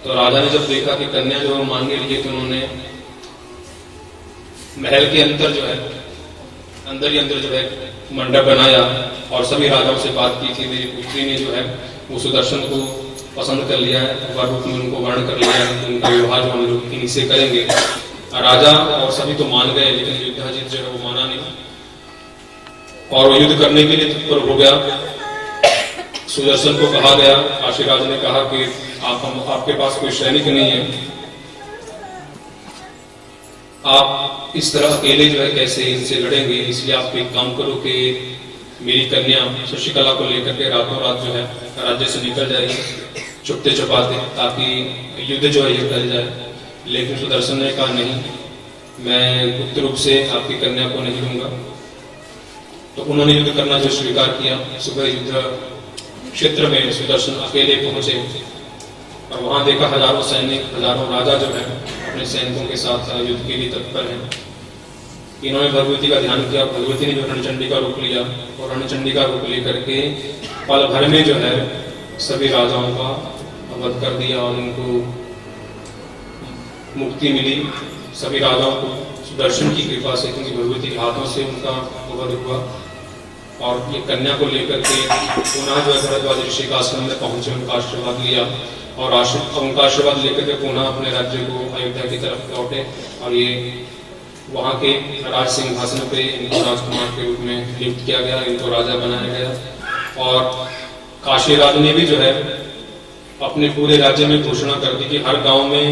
तो राजा ने जब देखा कि कन्या जो है मांगने लगी, तो उन्होंने महल के अंदर जो है अंदर ही अंदर जो है मंडप बनाया और सभी राजाओं से बात की थी। मेरी पुत्री ने जो है वो सुदर्शन को पसंद कर लिया है, वर रूप में उनको वर्ण कर लिया है, तो उनका विवाह जो हम लोग इन्हीं से करेंगे। राजा और सभी तो मान गए, लेकिन युद्धाजित जो है वो माना नहीं और वो युद्ध करने के लिए तत्पर हो गया। सुदर्शन को कहा गया, काशीराज ने कहा कि आपके पास कोई सैनिक नहीं है, आप इस तरह अकेले जो है कैसे इनसे लड़ेंगे, इसलिए आप एक काम करो कि मेरी कन्या शशिकला को लेकर के रातों रात जो है राज्य से निकल जाएगी छुपते छुपाते, ताकि युद्ध जो है ये टल जाए। लेकिन सुदर्शन ने कहा नहीं, मैं गुप्त रूप से आपकी कन्या को नहीं लूंगा। तो उन्होंने युद्ध करना जो स्वीकार किया। सुबह युद्ध क्षेत्र में सुदर्शन अकेले पहुंचे और वहां देखा हजारों सैनिक, हजारों राजा जो है अपने सैनिकों के साथ युद्ध के लिए तत्पर हैं। इन्होंने भगवती का ध्यान किया। भगवती ने जो रणचंडी का रूप लिया और रणचंडी का रूप लेकर के पल भर में जो है सभी राजाओं का वध कर दिया और उनको मुक्ति मिली। सभी राजाओं को सुदर्शन की कृपा से, क्योंकि भगवती के हाथों से उनका वध हुआ। और ये कन्या को लेकर के पुनः जो है भरद्वाज ऋषि का आश्रम में पहुंचे, उनका आशीर्वाद लिया और उनका आशीर्वाद लेकर के पुनः अपने राज्य को अयोध्या की तरफ लौटे और ये वहां के राज सिंहासन पे इनको राजकुमार के रूप में नियुक्त किया गया, इनको राजा बनाया गया। और काशीराज ने भी जो है अपने पूरे राज्य में घोषणा कर दी कि हर गांव में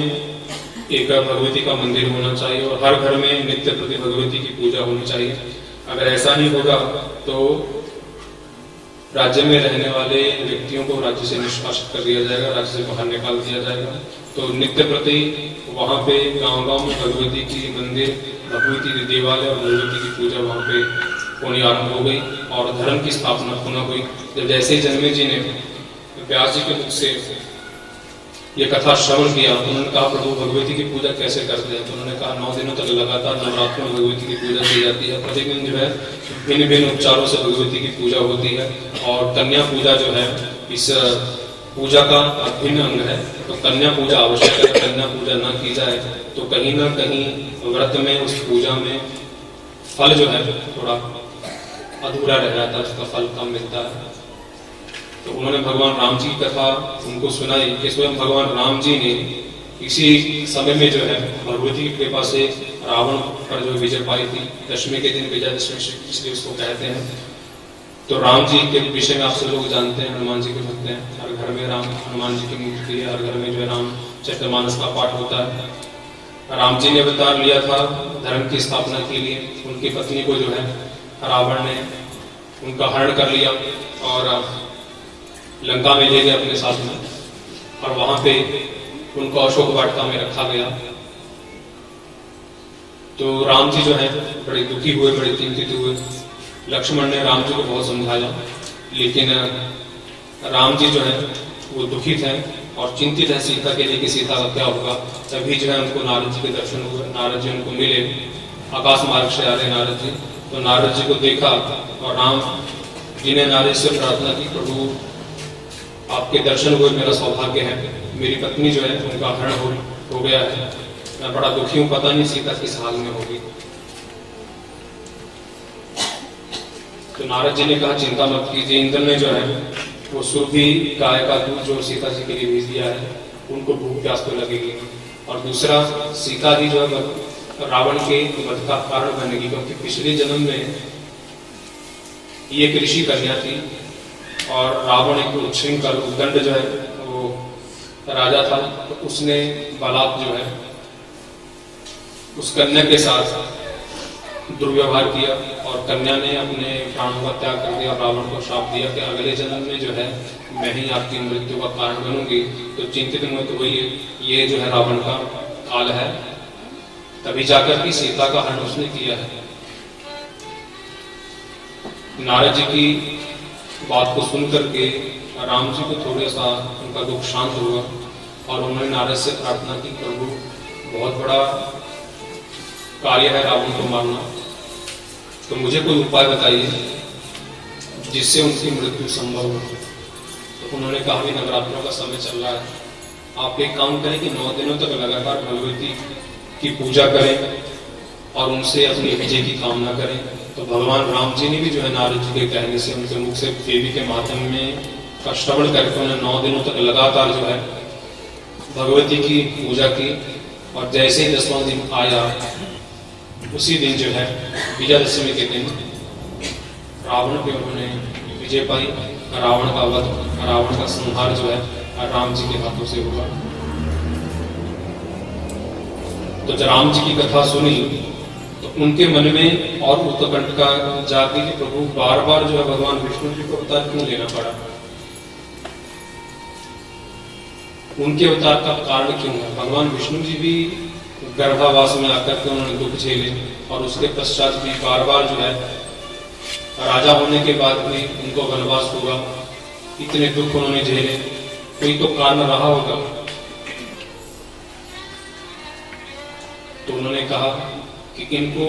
एक भगवती का मंदिर होना चाहिए और हर घर में नित्य प्रति भगवती की पूजा होनी चाहिए। अगर ऐसा नहीं होगा तो राज्य में रहने वाले व्यक्तियों को राज्य से निष्कासित कर दिया जाएगा, राज्य से बाहर निकाल दिया जाएगा। तो नित्य प्रति वहां पे गांव-गांव में भगवती की मंदिर, भगवती के देवालय और भगवती की पूजा वहां पे होनी आरंभ हो गई और धर्म की स्थापना पुनः हुई। जब जैसे जन्मे जी ने व्यास जी के मुख से ये कथा श्रवण किया, उन्होंने कहा प्रभु भगवती की पूजा कैसे करते हैं? तो उन्होंने कहा 9 दिनों तक लगातार नवरात्रों में भगवती की पूजा की जाती है। प्रतिदिन जो है भिन्न भिन्न उपचारों से भगवती की पूजा होती है और कन्या पूजा जो है इस पूजा का भिन्न अंग है। तो कन्या पूजा आवश्यक है। कन्या पूजा न की जाए तो कहीं ना कहीं व्रत में, उस पूजा में फल जो है थोड़ा अधूरा रह जाता है, उसका फल कम मिलता है। तो उन्होंने भगवान राम जी की कथा उनको सुनाई कि स्वयं भगवान राम जी ने इसी समय में जो है भगवती की कृपा से रावण पर जो विजय पाई थी। दशमी के दिन विजयादशमी इसलिए उसको कहते हैं। तो राम जी के विषय में आप सब लोग जानते हैं, हनुमान जी के भक्त हैं। हर घर में हनुमान जी की मूर्ति है, हर घर में जो है रामचरितमानस का पाठ होता है। राम जी ने अवतार लिया था धर्म की स्थापना के लिए। उनकी पत्नी को जो है रावण ने उनका हरण कर लिया और लंका में ले गए अपने साथ में और वहां पे उनको अशोक वाटिका में रखा गया। तो राम जी जो है बड़े दुखी हुए, बड़े चिंतित हुए। लक्ष्मण ने राम जी को बहुत समझाया, लेकिन राम जी जो है वो दुखित हैं और चिंतित है सीता के लिए कि सीता का क्या होगा। तभी जो है उनको नारद जी के दर्शन हुए। नारद जी उनको मिले, आकाश मार्ग से आ रहे नारद जी। तो नारद जी को देखा और राम जी ने नारद से प्रार्थना की, प्रभु आपके दर्शन हुए, मेरा सौभाग्य है। मेरी पत्नी जो है उनका हरण हो गया है, मैं बड़ा दुखी हूं, पता नहीं सीता किस हाल में होगी। तो नारद जी ने कहा चिंता मत कीजिए। इंद्र ने जो है वो सुरभि गाय का दूध जो सीता जी के लिए भेज दिया है, उनको भूख प्यास तो लगेगी। और दूसरा, सीता जी जो है रावण के वध का कारण बनेगी, क्योंकि पिछले जन्म में ये एक ऋषि कन्या थी और रावण एक उच्छृंखल उद्दंड जो है वो राजा था। तो उसने बलात् जो है उस कन्या के साथ दुर्व्यवहार किया और कन्या ने अपने प्राणों का त्याग कर दिया और रावण को श्राप दिया कि अगले जन्म में जो है मैं ही आपकी मृत्यु का कारण बनूंगी। तो चिंतित मत होइए, ये जो है रावण का काल है। तभी जाकर के सीता का हरण उसने किया है। नारद जी की बात को सुन करके राम जी को थोड़ा सा उनका दुख शांत हुआ और उन्होंने नारद से प्रार्थना की, प्रभु बहुत बड़ा कार्य है रावण को मारना, तो मुझे कोई उपाय बताइए जिससे उनकी मृत्यु संभव हो। तो उन्होंने कहा भी नवरात्रों का समय चल रहा है आप एक काम करें कि 9 दिनों तक लगातार भगवती की पूजा करें और उनसे अपनी विजय की कामना करें। तो भगवान राम जी ने भी जो है नारद जी के कहने से, उनके मुख से देवी के माध्यम में का श्रवण करके उन्हें 9 दिनों तक लगातार जो है भगवती की पूजा की। और जैसे ही 10वां दिन आया, उसी दिन जो है विजयादशमी के दिन रावण पे उन्होंने विजय पाई। रावण का वध, रावण का संहार जो है राम जी के हाथों से हुआ। तो जब राम जी की कथा सुनी तो उनके मन में और उत्कंठा जागी कि प्रभु बार बार जो है भगवान विष्णु जी को अवतार क्यों लेना पड़ा, उनके अवतार का कारण क्यों है। भगवान विष्णु जी भी गर्भावास में आकर के उन्होंने दुख झेले और उसके पश्चात भी बार बार जो है राजा होने के बाद भी उनको वनवास हुआ, इतने दुख उन्होंने झेले, कोई तो कारण रहा होगा। तो उन्होंने कहा कि इनको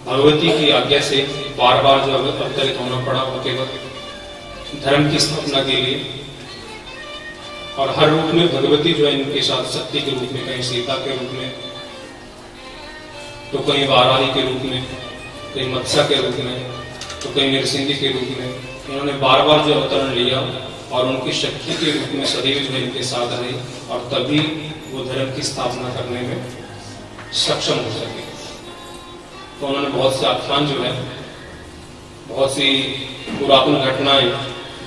भगवती की आज्ञा से बार बार जो अवतरित होना पड़ा, वो केवल धर्म की स्थापना के लिए। और हर रूप में भगवती जो है इनके साथ शक्ति के रूप में, कहीं सीता के रूप में, तो कहीं वाराही के रूप में, कहीं मत्स्य के रूप में, तो कहीं नरसिंह के रूप में इन्होंने बार बार जो अवतरण लिया और उनकी शक्ति के रूप में सदैव जो इनके साथ रहे और तभी वो धर्म की स्थापना करने में सक्षम हो सके। तो उन्होंने बहुत से आख्यान जो है, बहुत सी पुरातन घटनाएं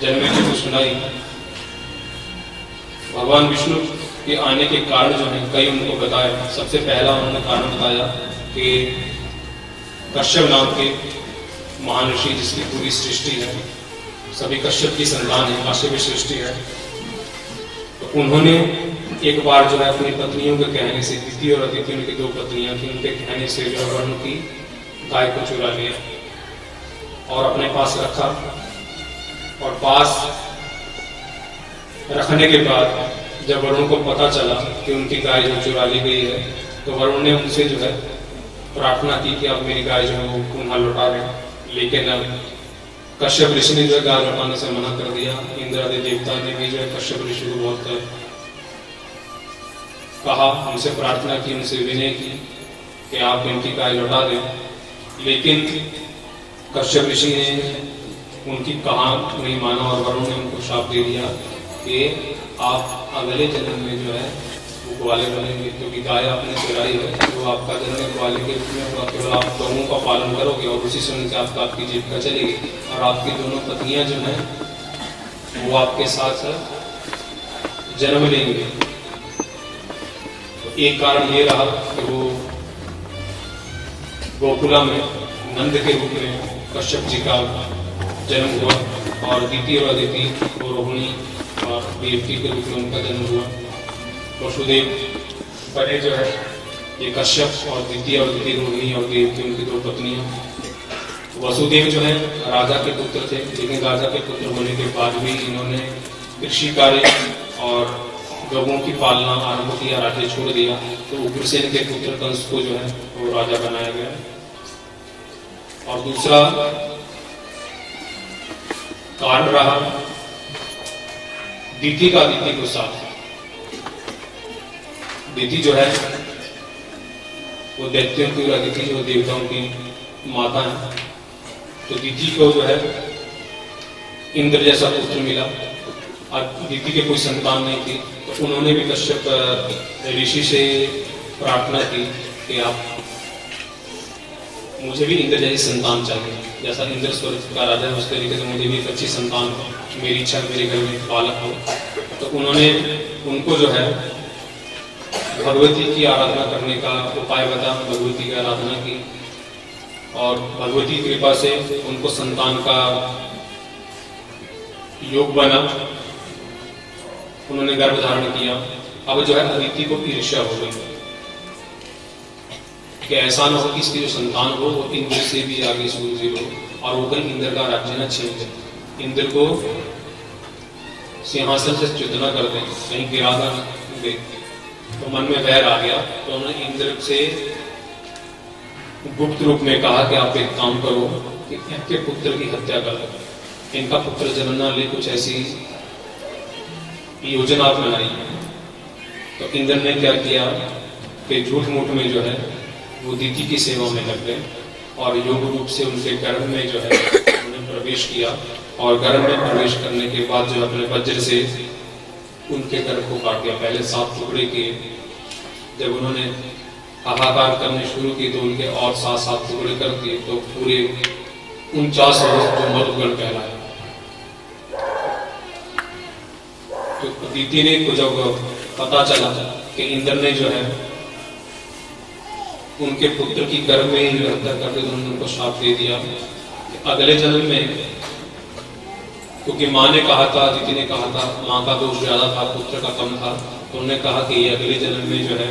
जन्मेजय को सुनाई। भगवान विष्णु के आने के कारण जो है कई उनको बताया। सबसे पहला उन्होंने कारण बताया कि कश्यप नाम के महान ऋषि, जिसकी पूरी सृष्टि है, सभी कश्यप की संतान है, कश्यप की सृष्टि है, तो उन्होंने एक बार जो है अपनी पत्नियों के कहने से, दिति और अदिति उनकी 2 पत्नियां थी, उनके कहने से जो वरुण की गाय को चुरा लिया और अपने पास रखा। और पास रखने के बाद जब वरुण को पता चला कि उनकी गाय जो चुरा ली गई है, तो वरुण ने उनसे जो है प्रार्थना की कि आप मेरी गाय जो है वो पुनः लौटा दें। लेकिन कश्यप ऋषि ने जो है गाय लौटाने से मना कर दिया। इंद्र आदि देवता ने भी जो है कश्यप ऋषि को बहुत कहा, उनसे प्रार्थना की, उनसे विनय की कि आप इनकी गाय लौटा दें। लेकिन कश्यप ऋषि ने उनकी कहा नहीं माना और वरुण ने उनको शाप दे दिया कि आप अगले जन्म में जो है वो ग्वाले बनेंगे, क्योंकि गाय आपने चुराई है, तो आपका जन्म ग्वाले के रूप में होगा। केवल आप गौओं का पालन करोगे और उसी समय से आपकी जीविका चलेगी और आपकी दोनों पत्नियां जो हैं वो आपके साथ जन्म लेंगे। तो एक कारण ये रहा कि वो गोकुला में नंद के रूप में कश्यप जी का जन्म हुआ और दिति और अदिति और रोहिणी और देवकी के रूप में उनका जन्म हुआ। वसुदेव बड़े जो है ये कश्यप और दिति और अदिति, रोहिणी और देवकी उनकी 2 पत्नियां। वसुदेव जो है राजा के पुत्र थे, लेकिन राजा के पुत्र होने के बाद भी इन्होंने कृषि कार्य और गौओं की पालना आरंभ किया, राज्य छोड़ दिया। तो उग्रसेन के पुत्र कंस को जो है वो राजा बनाया गया। और दूसरा कारण रहा दिति का दिति को साथ। दिति जो है वो दैत्यों की और अदिति जो देवताओं की माता है। तो दिति को जो है इंद्र जैसा पुत्र मिला और दिति के कोई संतान नहीं थी, तो उन्होंने भी कश्यप ऋषि से प्रार्थना की कि आप मुझे भी इंद्र जैसी संतान चाहिए, जैसा इंद्र स्वर्ग का राजा है उस तरीके से मुझे भी एक अच्छी संतान हो, मेरी इच्छा मेरे घर में बालक हो। तो उन्होंने उनको जो है भगवती की आराधना करने का उपाय बता, भगवती की आराधना की और भगवती की कृपा से उनको संतान का योग बना। उन्होंने गर्भ धारण किया। अब जो है अदिति को ईर्ष्या हो गई कि ऐसा न हो कि इसकी जो संतान हो वो इंद्र से भी आगे सूर्य हो और वो कहीं इंद्र का राज्य न छीन ले, इंद्र को सिंहासन से च्युत न कर दे, कहीं गिरा न दे। तो मन में वैर आ गया। तो उन्होंने इंद्र से गुप्त रूप में कहा कि आप एक काम करो कि इनके पुत्र की हत्या कर दो, इनका पुत्र जन्म न ले, कुछ ऐसी योजना बनाई। तो इंद्र ने क्या किया कि झूठ मूठ में जो है वो दीति की सेवा में लग गए और योग रूप से उनके गर्भ में जो है उन्होंने प्रवेश किया और गर्भ में प्रवेश करने के बाद जो अपने वज्र से उनके गर्भ को काट दिया। पहले 7 टुकड़े किए, जब उन्होंने हाहाकार करने शुरू की तो उनके और 7 टुकड़े कर दिए, तो पूरे 49 जो मधुगण कहलाए। तो दीति ने को जब पता चला कि इंद्र ने जो है उनके पुत्र की गर्भ में ही हत्या कर दी, तो उन्होंने उनको श्राप दे दिया कि अगले जन्म में, क्योंकि माँ ने कहा था, दीति ने कहा था, माँ का दोष ज्यादा था, पुत्र का कम था, तो उन्होंने कहा कि ये अगले जन्म में जो है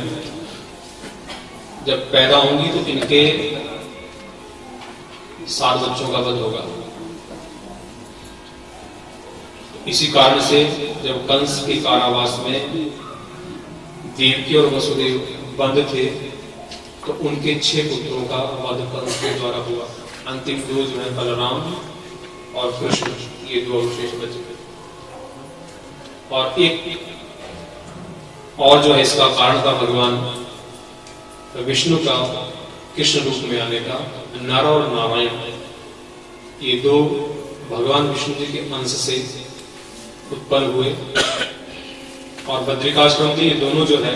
जब पैदा होंगी तो इनके 7 बच्चों का वध होगा। इसी कारण से जब कंस के कारावास में देवकी और वसुदेव बंद थे तो उनके 6 पुत्रों का वध कंस के द्वारा हुआ। अंतिम 2 जो है बलराम और कृष्ण, ये 2 अवशेष बचे थे। और एक और जो है इसका कारण था भगवान विष्णु का कृष्ण रूप में आने का। नर और नारायण, ये 2 भगवान विष्णु जी के अंश से उत्पन्न हुए और बद्रिकाश्रम में ये दोनों जो है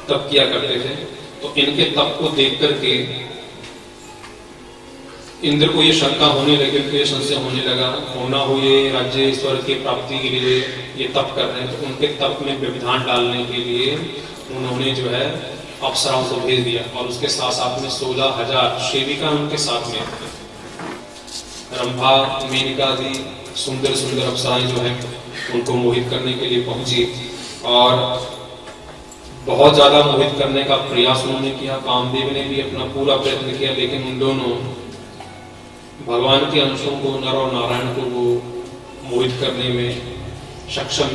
तप किया करते थे। तो इनके तप को देख करके इंद्र को ये शंका होने लगी, कि संशय होने लगा, होना हो ये राज्य स्वर्ग की प्राप्ति के लिए ये तप कर रहे हैं। तो उनके तप में व्यवधान डालने के लिए उन्होंने जो है अप्सराओं को भेज दिया और उसके साथ साथ में 16,000 सेविका उनके साथ में, रंभा, मेनका आदि सुंदर सुंदर अप्सराएं जो है उनको मोहित करने के लिए पहुंची और बहुत ज्यादा मोहित करने का प्रयास उन्होंने किया। कामदेव ने भी अपना पूरा प्रयत्न किया, लेकिन उन दोनों भगवान के अंशों को, नर और नारायण को, वो मोहित करने में सक्षम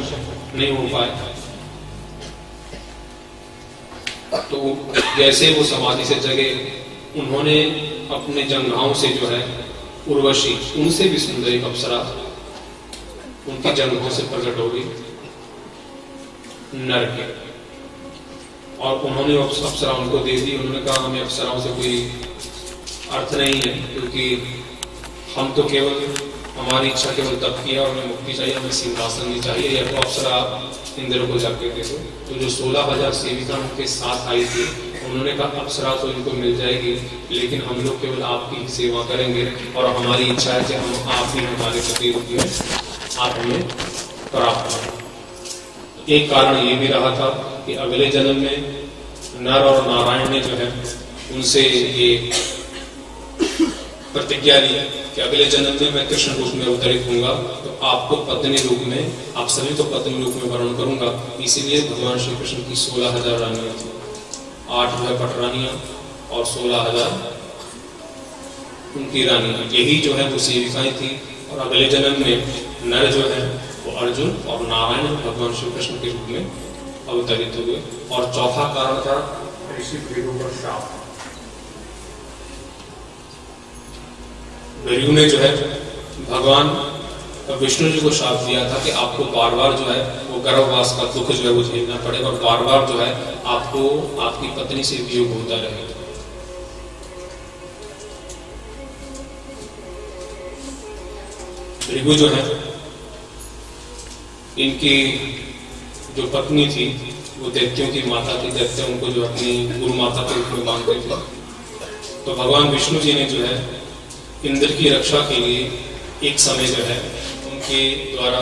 नहीं हो पाए। तो जैसे वो समाधि से जगे, उन्होंने अपने जंघाओं से जो है उर्वशी, उनसे भी सुंदर एक अप्सरा उनकी जंघों से प्रकट हो गई नर के, और उन्होंने अप्सरा उनको दे दी। उन्होंने कहा हमें अप्सराओं से कोई अर्थ नहीं है, क्योंकि हम तो केवल, हमारी इच्छा केवल तप किया और हमें मुक्ति चाहिए, हमें सिंहासन नहीं चाहिए। या तो अप्सरा इंद्र को जाके दे दो। तो जो 16,000 सेविका उनके साथ आई थी, उन्होंने कहा अप्सरा तो इनको मिल जाएगी, लेकिन हम लोग केवल आपकी सेवा करेंगे और हमारी इच्छा है कि हम आप ही हमारे पति रूप में आप हमें प्राप्त करें। एक कारण ये भी रहा था कि अगले जन्म में नर और नारायण ने जो है उनसे ये प्रतिज्ञा ली कि अगले जन्म में मैं कृष्ण रूप में अवतरित होऊंगा, तो आपको पत्नी रूप में, आप सभी को पत्नी रूप में वर्ण करूंगा। इसीलिए भगवान श्री कृष्ण की 16,000 रानियां थी, 8 जो है पटरानियां और 16,000 उनकी रानियां, यही जो है वो सेविकाएं थी। और अगले जन्म में नर जो है वो अर्जुन और नारायण भगवान श्री कृष्ण के रूप में अवतरित हुए। और चौथा कारण था ऋषि भृगु का श्राप। भृगु ने जो है भगवान विष्णु जी को श्राप दिया था कि आपको बार बार जो है वो गर्भवास का दुख जो है वो झेलना पड़ेगा और बार बार जो है आपको आपकी पत्नी से वियोग होता रहेगा। भृगु जो है, इनकी जो पत्नी थी वो दैत्यों की माता थी। दैत्य उनको जो अपनी गुरु माता के रूप में मानते थे। तो भगवान विष्णु जी ने जो है इंद्र की रक्षा के लिए एक समय जो है उनके द्वारा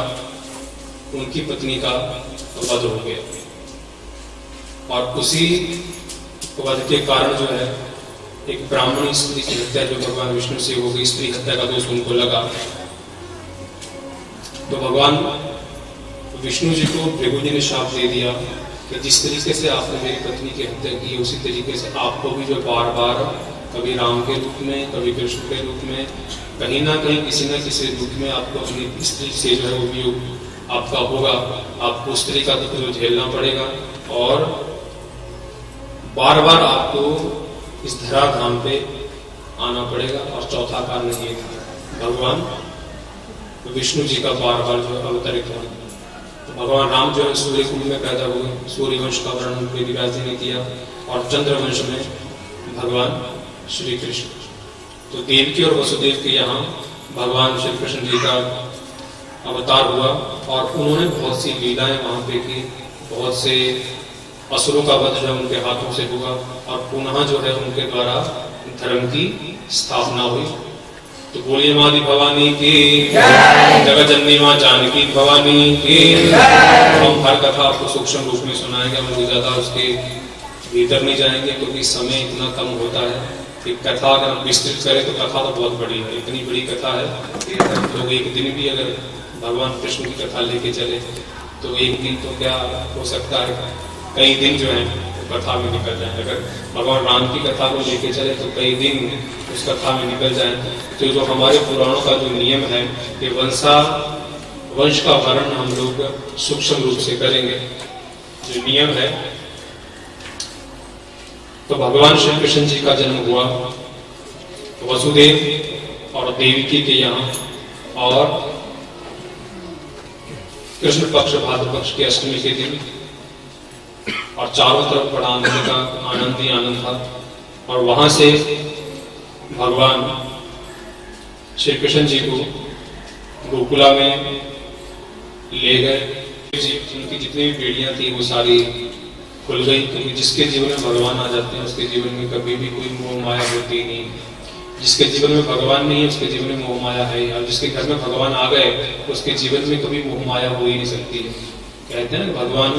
उनकी पत्नी का वध हो गया, और उसी वध के कारण जो है एक ब्राह्मणी स्त्री की हत्या जो भगवान विष्णु से हो गई, स्त्री हत्या का दोष उनको लगा। तो भगवान विष्णु जी को भृगु जी ने शाप दे दिया कि जिस तरीके से आपने मेरी पत्नी की हत्या की, उसी तरीके से आपको भी जो बार बार कभी राम के रूप में, कभी कृष्ण के रूप में, कहीं ना कहीं किसी न किसी रूप में आपको अपनी स्त्री से जो है वो वियोग आपका होगा। आपको स्त्री का दुख जो झेलना पड़ेगा और बार बार आपको इस धराधाम पे आना पड़ेगा। और चौथा कारण ये भगवान विष्णु जी का बार बार जो अवतरित होना। भगवान राम जो है सूर्य कुल में पैदा हुए, सूर्य वंश का वर्णन वेदव्यास जी ने किया, और चंद्र वंश में भगवान श्री कृष्ण। तो देवकी और वसुदेव के यहाँ भगवान श्री कृष्ण जी का अवतार हुआ, और उन्होंने बहुत सी लीलाएं वहां पे की, बहुत से असुरों का वध जो है उनके हाथों से हुआ, और पुनः जो है उनके द्वारा धर्म की स्थापना हुई। तो बोलिए मादी भवानी की जगत जननी मां जानकी भवानी की। हम हर कथा आपको सूक्ष्म रूप में सुनाएंगे, हम ज्यादा उसके भीतर नहीं जाएंगे क्योंकि समय इतना कम होता है कि कथा अगर हम विस्तृत करें तो कथा तो बहुत बड़ी है, इतनी बड़ी कथा है कि अगर लोग एक दिन भी अगर भगवान कृष्ण की कथा लेके चले तो एक दिन तो क्या हो सकता है, कई दिन जो है वो कथा में निकल जाए। अगर भगवान राम की कथा को लेके चले तो कई दिन उस कथा में निकल जाए। तो जो हमारे पुराणों का जो नियम है कि वंश का वर्णन हम लोग सूक्ष्म रूप से करेंगे, जो नियम है। तो भगवान श्री कृष्ण जी का जन्म हुआ वसुदेव और देवकी के यहाँ, और कृष्ण पक्ष भाद्र पक्ष की अष्टमी के दिन, और चारों तरफ बड़ा आनंद का आनंद ही आनंद था। और वहां से भगवान श्री कृष्ण जी को गोकुला में ले गए। उनकी जितनी भी बेड़ियां थी वो सारी खुल गई, क्योंकि जिसके जीवन में भगवान आ जाते हैं उसके जीवन में कभी भी कोई मोह माया होती नहीं। जिसके जीवन में भगवान नहीं है उसके जीवन में मोह माया है, और जिसके घर में भगवान आ गए उसके जीवन में कभी मोह माया हो ही नहीं सकती है। कहते हैं ना, भगवान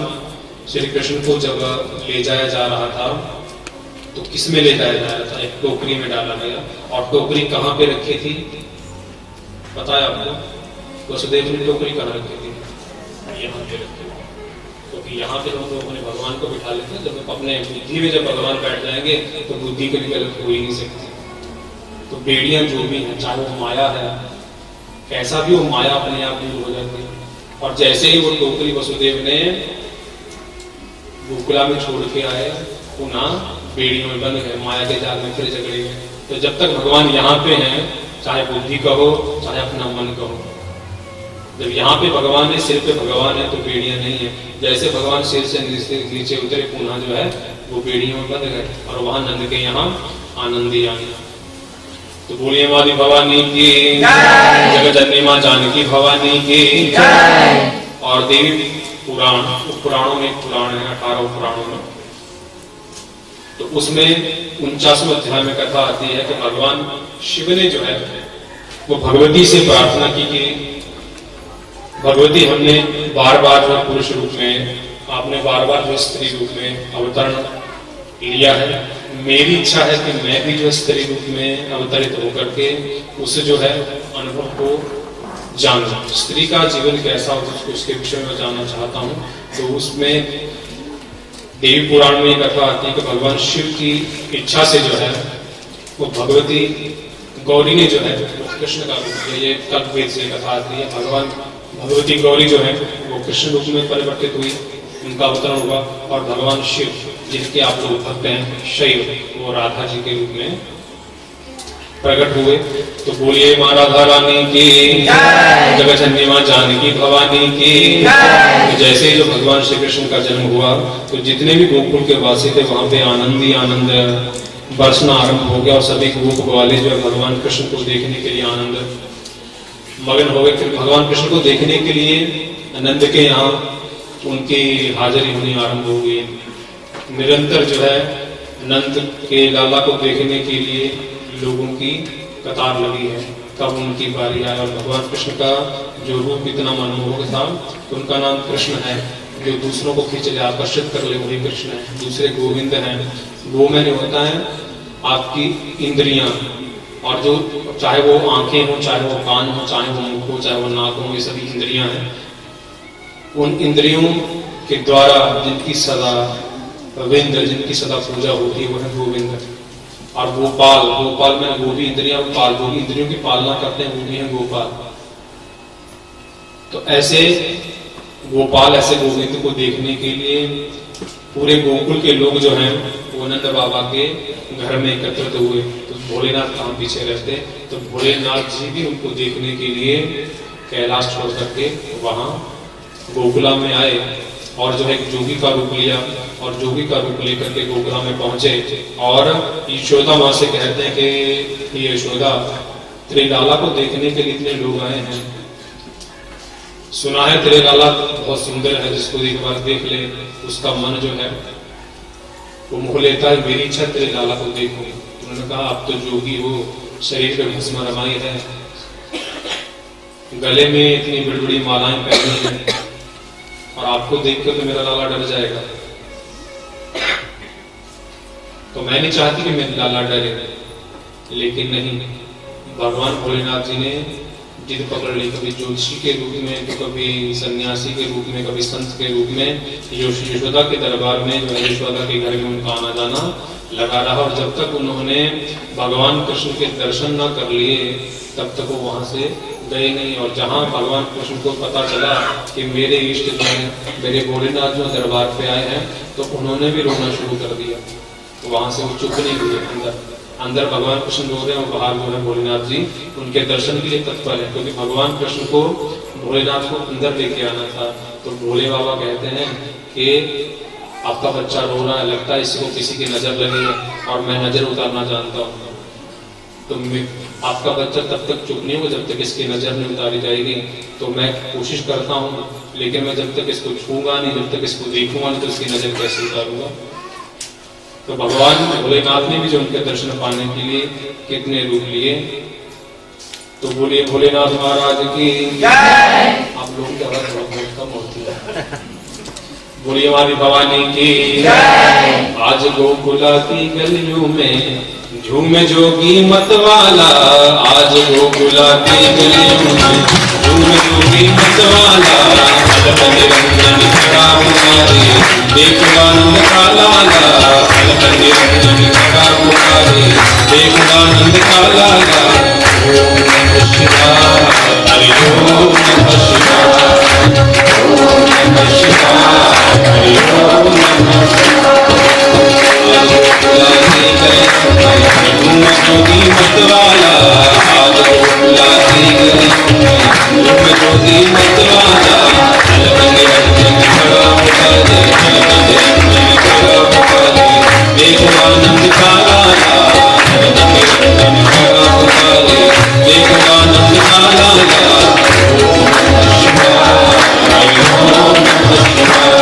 श्री कृष्ण को जब ले जाया जा रहा था तो किस में ले जाया जा रहा था? एक टोकरी में डाला गया, और टोकरी कहाँ पे रखी थी पता है आपको? वसुदेव ने टोकरी कहाँ रखी थी? यहाँ पे रखी थी, क्योंकि यहाँ पे हम लोग अपने भगवान को बिठा लेते हैं। जब अपने बुद्धि में जब भगवान बैठ जाएंगे तो बुद्धि कभी गलत हो ही नहीं सकती। तो बेड़ियां जो भी हैं, चाहे वो माया है, कैसा भी वो माया अपने आप दूर हो जाती है। और जैसे ही वो टोकरी वसुदेव ने गोकुला में छोड़ के आए, पुनः बेड़ियों में बंद है, माया के जाल में फिर झगड़े गए। तो जब तक भगवान यहाँ पे हैं, चाहे बुद्धि कहो चाहे अपना मन कहो, जब यहाँ पे भगवान है, सिर पे भगवान है, तो बेड़ियां नहीं है। जैसे भगवान सिर से नीचे उतरे, पुनः जो है वो बेड़ियों में बंद गए, और वहां नंद के यहाँ आनंद ही आनंद। तो बोलिए मादी भवानी की जगत जननी मां जानकी भवानी की। और देवी पुराणों में पुराण है 18 पुराणों में, तो उसमें 49वें अध्याय में कथा आती है कि भगवान शिव ने जो है वो भगवती से प्रार्थना की कि भगवती, हमने बार बार जो पुरुष रूप में, आपने बार बार जो स्त्री रूप में अवतरण लिया है, मेरी इच्छा है कि मैं भी जो स्त्री रूप में अवतरित होकर के उस जो है अनुभव को जानना, स्त्री का जीवन कैसा होता है उसके विषय में जानना चाहता हूँ। तो उसमें देवी पुराण में कथा आती है कि भगवान शिव की इच्छा से जो है वो भगवती गौरी ने जो है कृष्ण का रूप लिया। ये कल्पवेद से कथा आती है। भगवती गौरी जो है वो कृष्ण रूप में परिवर्तित हुई, उनका अवतरण हुआ, और भगवान शिव जिनके आप लोग भक्त हैं शैव, वो राधा जी के रूप में प्रकट हुए। तो बोलिए मां राधा रानी की जगत जननी मां जानकी भवानी की। तो जैसे ही जो भगवान श्री कृष्ण का जन्म हुआ तो जितने भी गोकुल के वासी थे वहां पे आनंद ही आनंद बरसना आरंभ हो गया, और सभी गोप वाले जो है भगवान कृष्ण को देखने के लिए आनंद मगन हो गए। फिर भगवान कृष्ण को देखने के लिए नंद के यहाँ उनकी हाजिरी होनी आरंभ हो गई। निरंतर जो है नंद के लाला को देखने के लिए लोगों की कतार लगी है, कब उनकी बारी आए। और भगवान कृष्ण का जो रूप इतना मनमोहक था तो उनका नाम कृष्ण है, जो दूसरों को खींच ले, आकर्षित कर ले, वही कृष्ण है। दूसरे गोविंद हैं। गो में होता है आपकी इंद्रियां, और जो चाहे वो आंखें हो, चाहे वो कान हो, चाहे वो मुख हो, चाहे वो नाक हो, ये सभी इंद्रियां हैं। उन इंद्रियों के द्वारा जिनकी सदा जिनकी सदा पूजा होती है वो है गोविंद। और गोपाल में वो भी इंद्रियां, पाल वो भी इंद्रियों की पालना करते हैं, वो भी है गोपाल। तो ऐसे गोपाल, ऐसे गोविंद को देखने के लिए पूरे गोकुल के लोग जो हैं वो नंद बाबा के घर में एकत्रित हुए। तो भोलेनाथ कहाँ पीछे रहते, तो भोलेनाथ जी भी उनको देखने के लिए कैलाश छोड़ करके वहां गोकुला में आए और जो है एक जोगी का रूप लिया और जोगी का रूप लेकर के गोकुला में पहुंचे और यशोदा माँ से कहते हैं कि यशोदा तेरे लाला को देखने के लिए इतने लोग आए हैं, सुना है तेरे लाला बहुत सुंदर है, जिसको एक बार देख ले उसका मन जो है वो मोह लेता है, मेरी इच्छा तेरे लाला को देखूं। उन्होंने कहा आप तो जोगी हो, शरीर पे भस्म रमाई है, गले में इतनी बड़ी बड़ी मालाएं पहनी हैं और आपको देखकर तो मेरा लाला डर जाएगा। तो मैं नहीं चाहती कि मेरा लाला डरे, लेकिन नहीं, भगवान भोलेनाथ जी ने जिद पकड़ ली, कभी ज्योतिषी के रूप में तो कभी सन्यासी के रूप में, कभी संत के रूप में यशोदा के दरबार में जो है यशोदा के घर में उनका आना जाना लगा रहा। और जब तक उन्होंने भगवान कृष्ण के दर्शन न कर लिए तब तक वो वहां से गए नहीं। और जहां भगवान कृष्ण को पता चला कि मेरे इष्ट जो है मेरे भोलेनाथ जो दरबार पे आए हैं, तो उन्होंने भी रोना शुरू कर दिया। तो वहां से वो चुप नहीं हुए, अंदर भगवान कृष्ण रो रहे हैं और बाहर जो है भोलेनाथ जी उनके दर्शन के लिए तत्पर है, क्योंकि भगवान कृष्ण को भोलेनाथ को अंदर लेके आना था। तो भोले बाबा कहते हैं कि आपका बच्चा रो रहा है, लगता है इसको किसी की नजर लगी है और मैं नजर उतारना जानता हूँ। तो आपका बच्चा तब तक चुप नहीं होगा जब तक इसकी नजर नहीं उतारी जाएगी। तो मैं कोशिश करता हूँ, लेकिन मैं जब तक इसको छूंगा नहीं, जब तक इसको देखूंगा नहीं, तो इसकी नजर कैसे उतारूंगा। तो भगवान भोलेनाथ ने भी जो उनके दर्शन पाने के लिए कितने रूप लिए। तो बोलिए भोलेनाथ महाराज की जय। आप लोगों की आवाज बहुत कम होती है। बोलिए हमारी भवानी की जय। आज गोकुला की गलियों में झूमे जोगी मतवाला, आज गोकुला की गलियों में झूमे जोगी मतवाला, अलग निरंजन खड़ा पुकारे देखो आनंद का लाला, अलग निरंजन खड़ा पुकारे देखो आनंद का लाला। ओम नमः शिवाय, हरि ओम नमः शिवाय, ओम नमः शिवाय, हरि ओम नमः शिवाय। जोगी मतवाला, आज गोकुला की गलियों में जोगी मतवाला, अलग निरंजन खड़ा पुकारे, अलग निरंजन खड़ा पुकारे देखो आनंद का लाला, अलग निरंजन खड़ा पुकारे देखो आनंद का लाला। ओम नमः शिवाय, हरि ओम नमः शिवाय,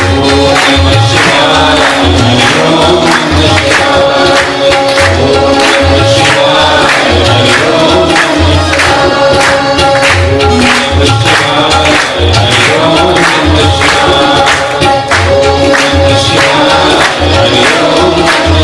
ओम नमः शिवाय, हरि ओम नमः शिवाय, ओम नमः शिवाय, हरि ओम नमः शिवाय, ओम नमः शिवाय, हरि ओम नमः शिवाय, ओम नमः शिवाय, हरि ओम नमः शिवाय, ओम नमः शिवाय, हरि ओम नमः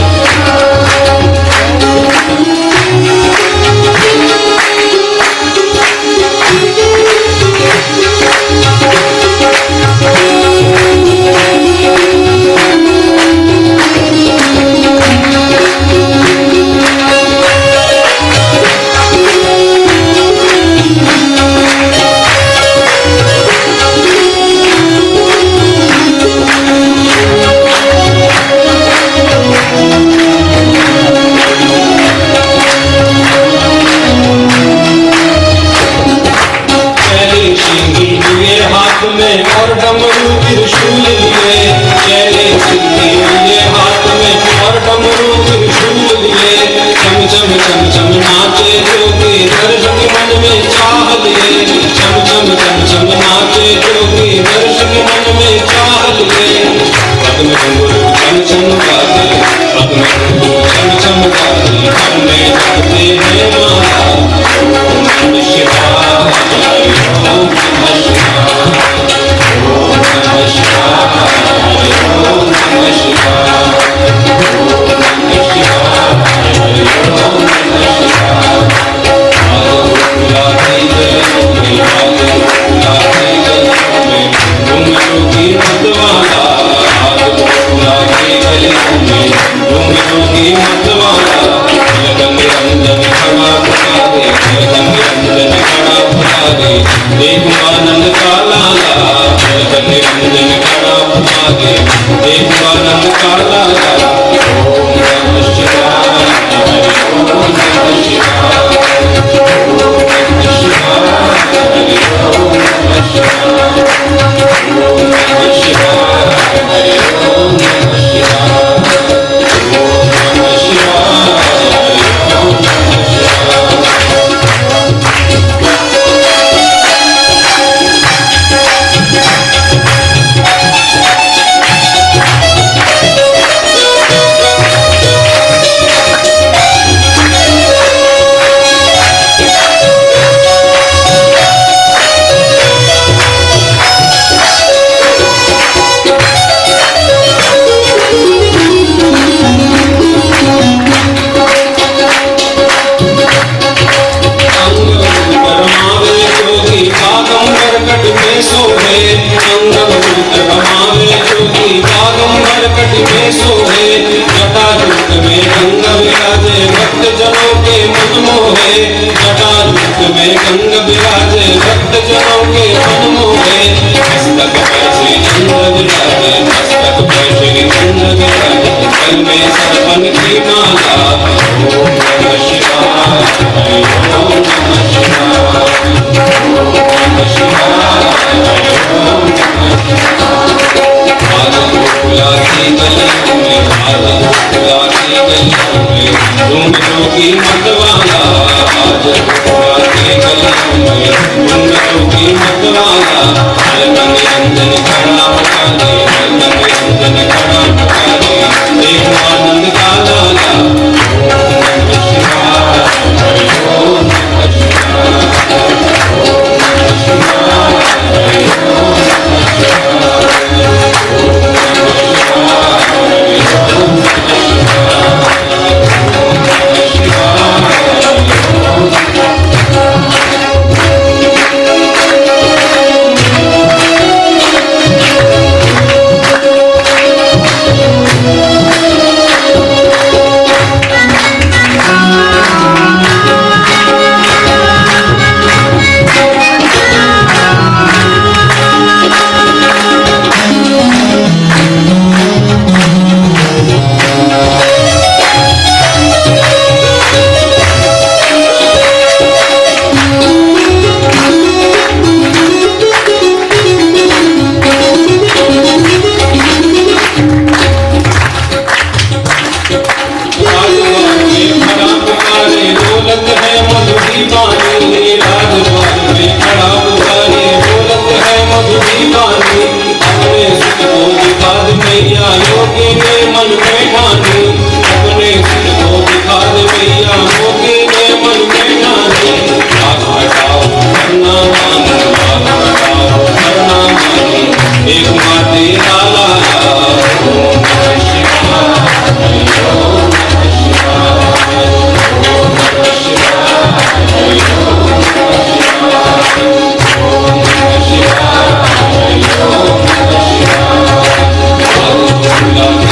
और डमरू त्रिशूल लिए, चले सिद्धि लिए हाथ में और डमरू त्रिशूल लिए, चम चम चम चम नाचे जोगी दर्शन मन में चाह लिए, चम चम चम चम नाचे जोगी दर्शन मन में चाह लिए। पग में घुंघरू चम चम गाते, पग में घुंघरू चम चम गाते, हमने जपते हैं माला। ओम नमः शिवाय, हरि ओम नमः शिवाय, ओम नमः शिवाय, हरि ओम नमः शिवाय, ओम नमः शिवाय, हरि ओम नमः शिवाय। आज गोकुला की गलियों में, आज गोकुला की गलियों में घूम जोगी मतवाला, आज गोकुला की गलियों में घूम जोगी मतवाला, अलग निरंजन खड़ा पुकारे, अलग निरंजन खड़ा पुकारे देखो आनंद का लाला, अलग निरंजन खड़ा पुकारे देखो आनंद का लाला। ओम नमः शिवाय, हरि ओम नमः शिवाय, में गंग विराजे भक्त जनों के मन मोहे मस्तक पर श्री चंद्र विराजे मस्तक पर श्री चंद्र विराजे गल में सरपन की माला ओम नमः शिवाय ओम नमः शिवाय ओम नमः शिवाय ओम नमः शिवाय बादल फुलाती गलियों में बादल फुलाती गलियों में ढूंढ जोगी मतवाला बादल फुलाती गलियों में ढूंढ जोगी मतवाला अलगन निरंजन खड़ा पुकारे अलगन निरंजन खड़ा पुकारे देव आनंद का लाला ओम नमः शिवाय ओम नमः शिवाय ओम नमः शिवाय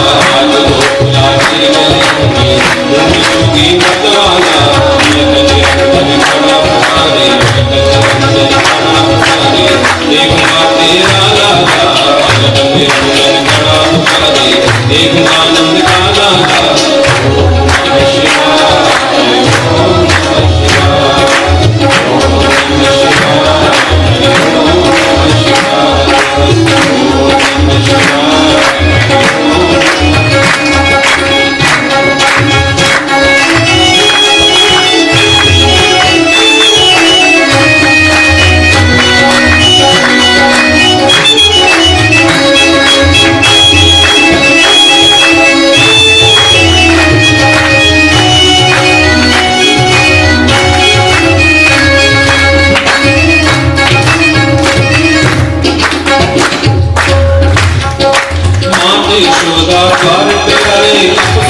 ओम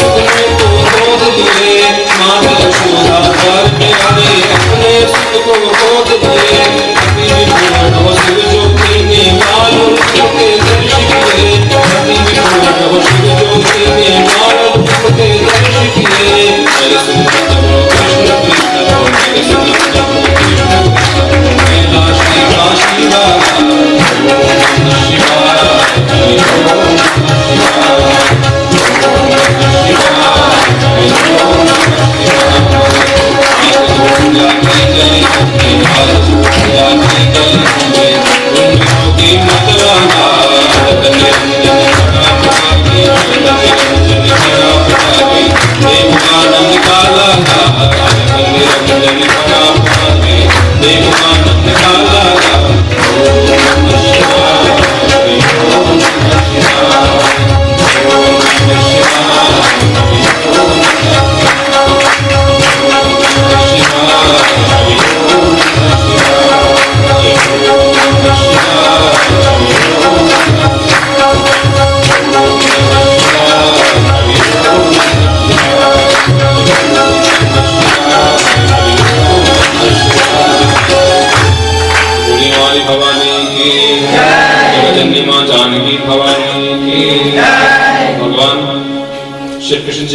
नमः देव आनंद काला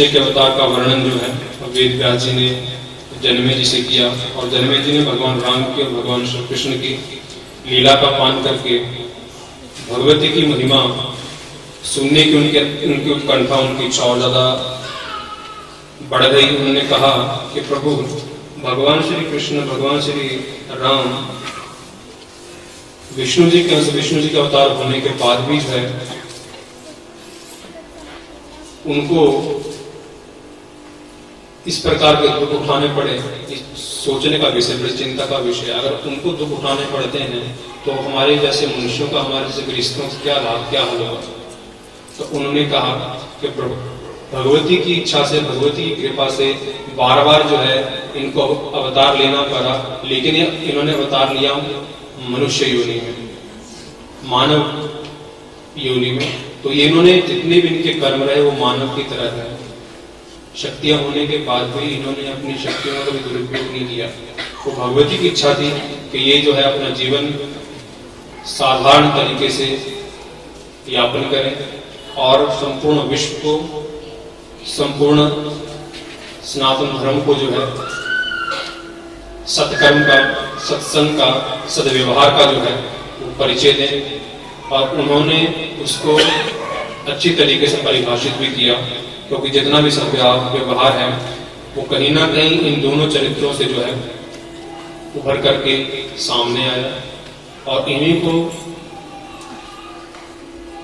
जी के अवतार का वर्णन जो है वेद व्यास जी ने जन्मे जी से किया, और जन्मे जी ने भगवान राम की और भगवान श्री कृष्ण की लीला का पान करके भगवती की महिमा सुनने की उनकी उत्कंठा, उनकी इच्छा और ज्यादा बढ़ गई। उन्होंने कहा कि प्रभु भगवान श्री कृष्ण, भगवान श्री राम विष्णु जी के अंश, विष्णु जी का अवतार होने के बाद भी जो है उनको इस प्रकार के दुख उठाने पड़े, सोचने का विषय, बड़ी चिंता का विषय। अगर उनको दुख उठाने पड़ते हैं तो हमारे जैसे मनुष्यों का, हमारे जैसे गृहस्थों से क्या लाभ, क्या हल होगा। तो उन्होंने कहा कि भगवती की इच्छा से, भगवती की कृपा से बार बार जो है इनको अवतार लेना पड़ा, लेकिन इन्होंने अवतार लिया मनुष्य योनि में, मानव योनि में। तो ये इन्होंने जितने भी इनके कर्म रहे वो मानव की तरह है। शक्तियां होने के बाद भी इन्होंने अपनी शक्तियों का भी दुरुपयोग नहीं किया। वो भगवती की इच्छा थी कि ये जो है अपना जीवन साधारण तरीके से यापन करें और संपूर्ण विश्व को, संपूर्ण सनातन धर्म को जो है सत्कर्म का, सत्संग का, सद्व्यवहार का जो है वो परिचय दें। और उन्होंने उसको अच्छी तरीके से परिभाषित भी किया, क्योंकि जितना भी सद्व्यवहार है वो कहीं ना कहीं इन दोनों चरित्रों से जो है उभर करके सामने आया। और इन्हीं को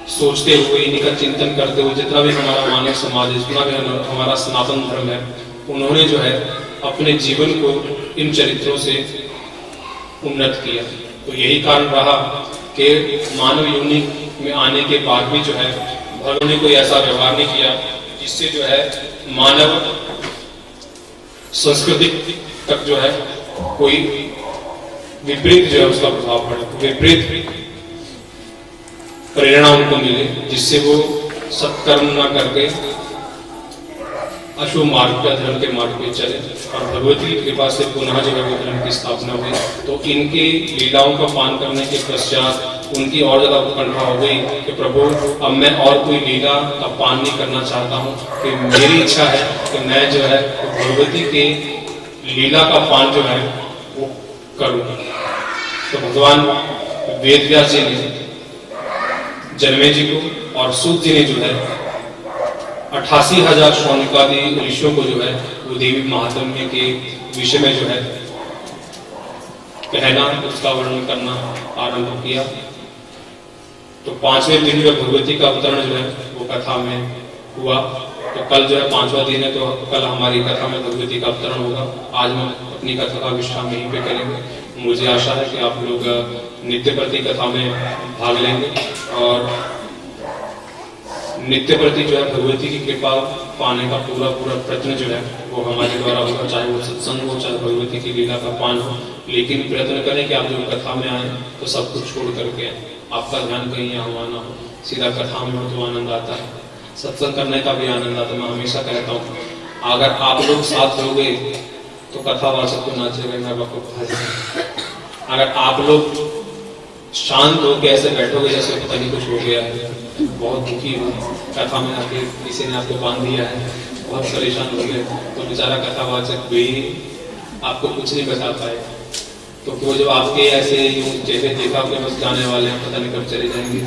सोचते हुए, इन्हीं का चिंतन करते हुए जितना भी हमारा मानव समाज, जितना भी हमारा सनातन धर्म है, उन्होंने जो है अपने जीवन को इन चरित्रों से उन्नत किया। तो यही कारण रहा कि मानव योनि में आने के बाद भी जो है भगवान ने कोई ऐसा व्यवहार नहीं किया जिससे जो है मानव संस्कृति तक जो है कोई विपरीत जो है उसका प्रभाव पड़े, विपरीत प्रेरणा उनको मिले, जिससे वो सत्कर्म न करके अशुभ मार्ग पे, धर्म के मार्ग पे चले। और भगवती की कृपा से पुनः जो है वो धर्म की स्थापना हुई। तो इनकी लीलाओं का पान करने के पश्चात उनकी और ज्यादा उत्कंठा हो गई कि प्रभु अब मैं और कोई लीला का पान नहीं करना चाहता हूँ, कि मेरी इच्छा है कि मैं जो है भगवती के लीला का पान जो है वो करूँ। तो भगवान वेद व्यास जी ने जन्मे जी को और सूत जी ने जो है 88,000 शौनकादि ऋषियों को जो है वो देवी महात्म्य के विषय में जो है कहना, उसका वर्णन करना आरंभ किया। तो 5वें दिन जो भगवती का अवतरण जो है वो कथा में हुआ। तो कल जो है 5वां दिन है, तो कल हमारी कथा में भगवती का अवतरण होगा। आज हम अपनी कथा का विश्राम यहीं पे करेंगे। मुझे आशा है कि आप लोग नित्य प्रति कथा में भाग लेंगे और नित्य प्रति जो है भगवती की कृपा पाने का पूरा प्रयत्न जो है वो हमारे द्वारा होगा, चाहे वो सत्संग हो, चाहे भगवती की लीला का पान हो। लेकिन प्रयत्न करें कि आप जो कथा में आए तो सब कुछ छोड़ करके आपका ध्यान कहीं यहाँ हुआ ना हो, सीधा कथा में हो तो आनंद आता है, सत्संग करने का भी आनंद आता है। मैं हमेशा कहता हूँ अगर आप लोग साथ रहोगे तो कथावाचक को नाचेगा, मैं आपको अगर आप लोग शांत हो के ऐसे बैठोगे जैसे पता नहीं कुछ हो गया है, बहुत दुखी हो, कथा में आके किसी ने आपको बांध दिया है, बहुत परेशान हो गए, तो बेचारा कथावाचक भी आपको कुछ नहीं बता पाए। तो वो जो आपके ऐसे चेहरे देखा के बस जाने वाले हैं, पता नहीं कब चले जाएंगे,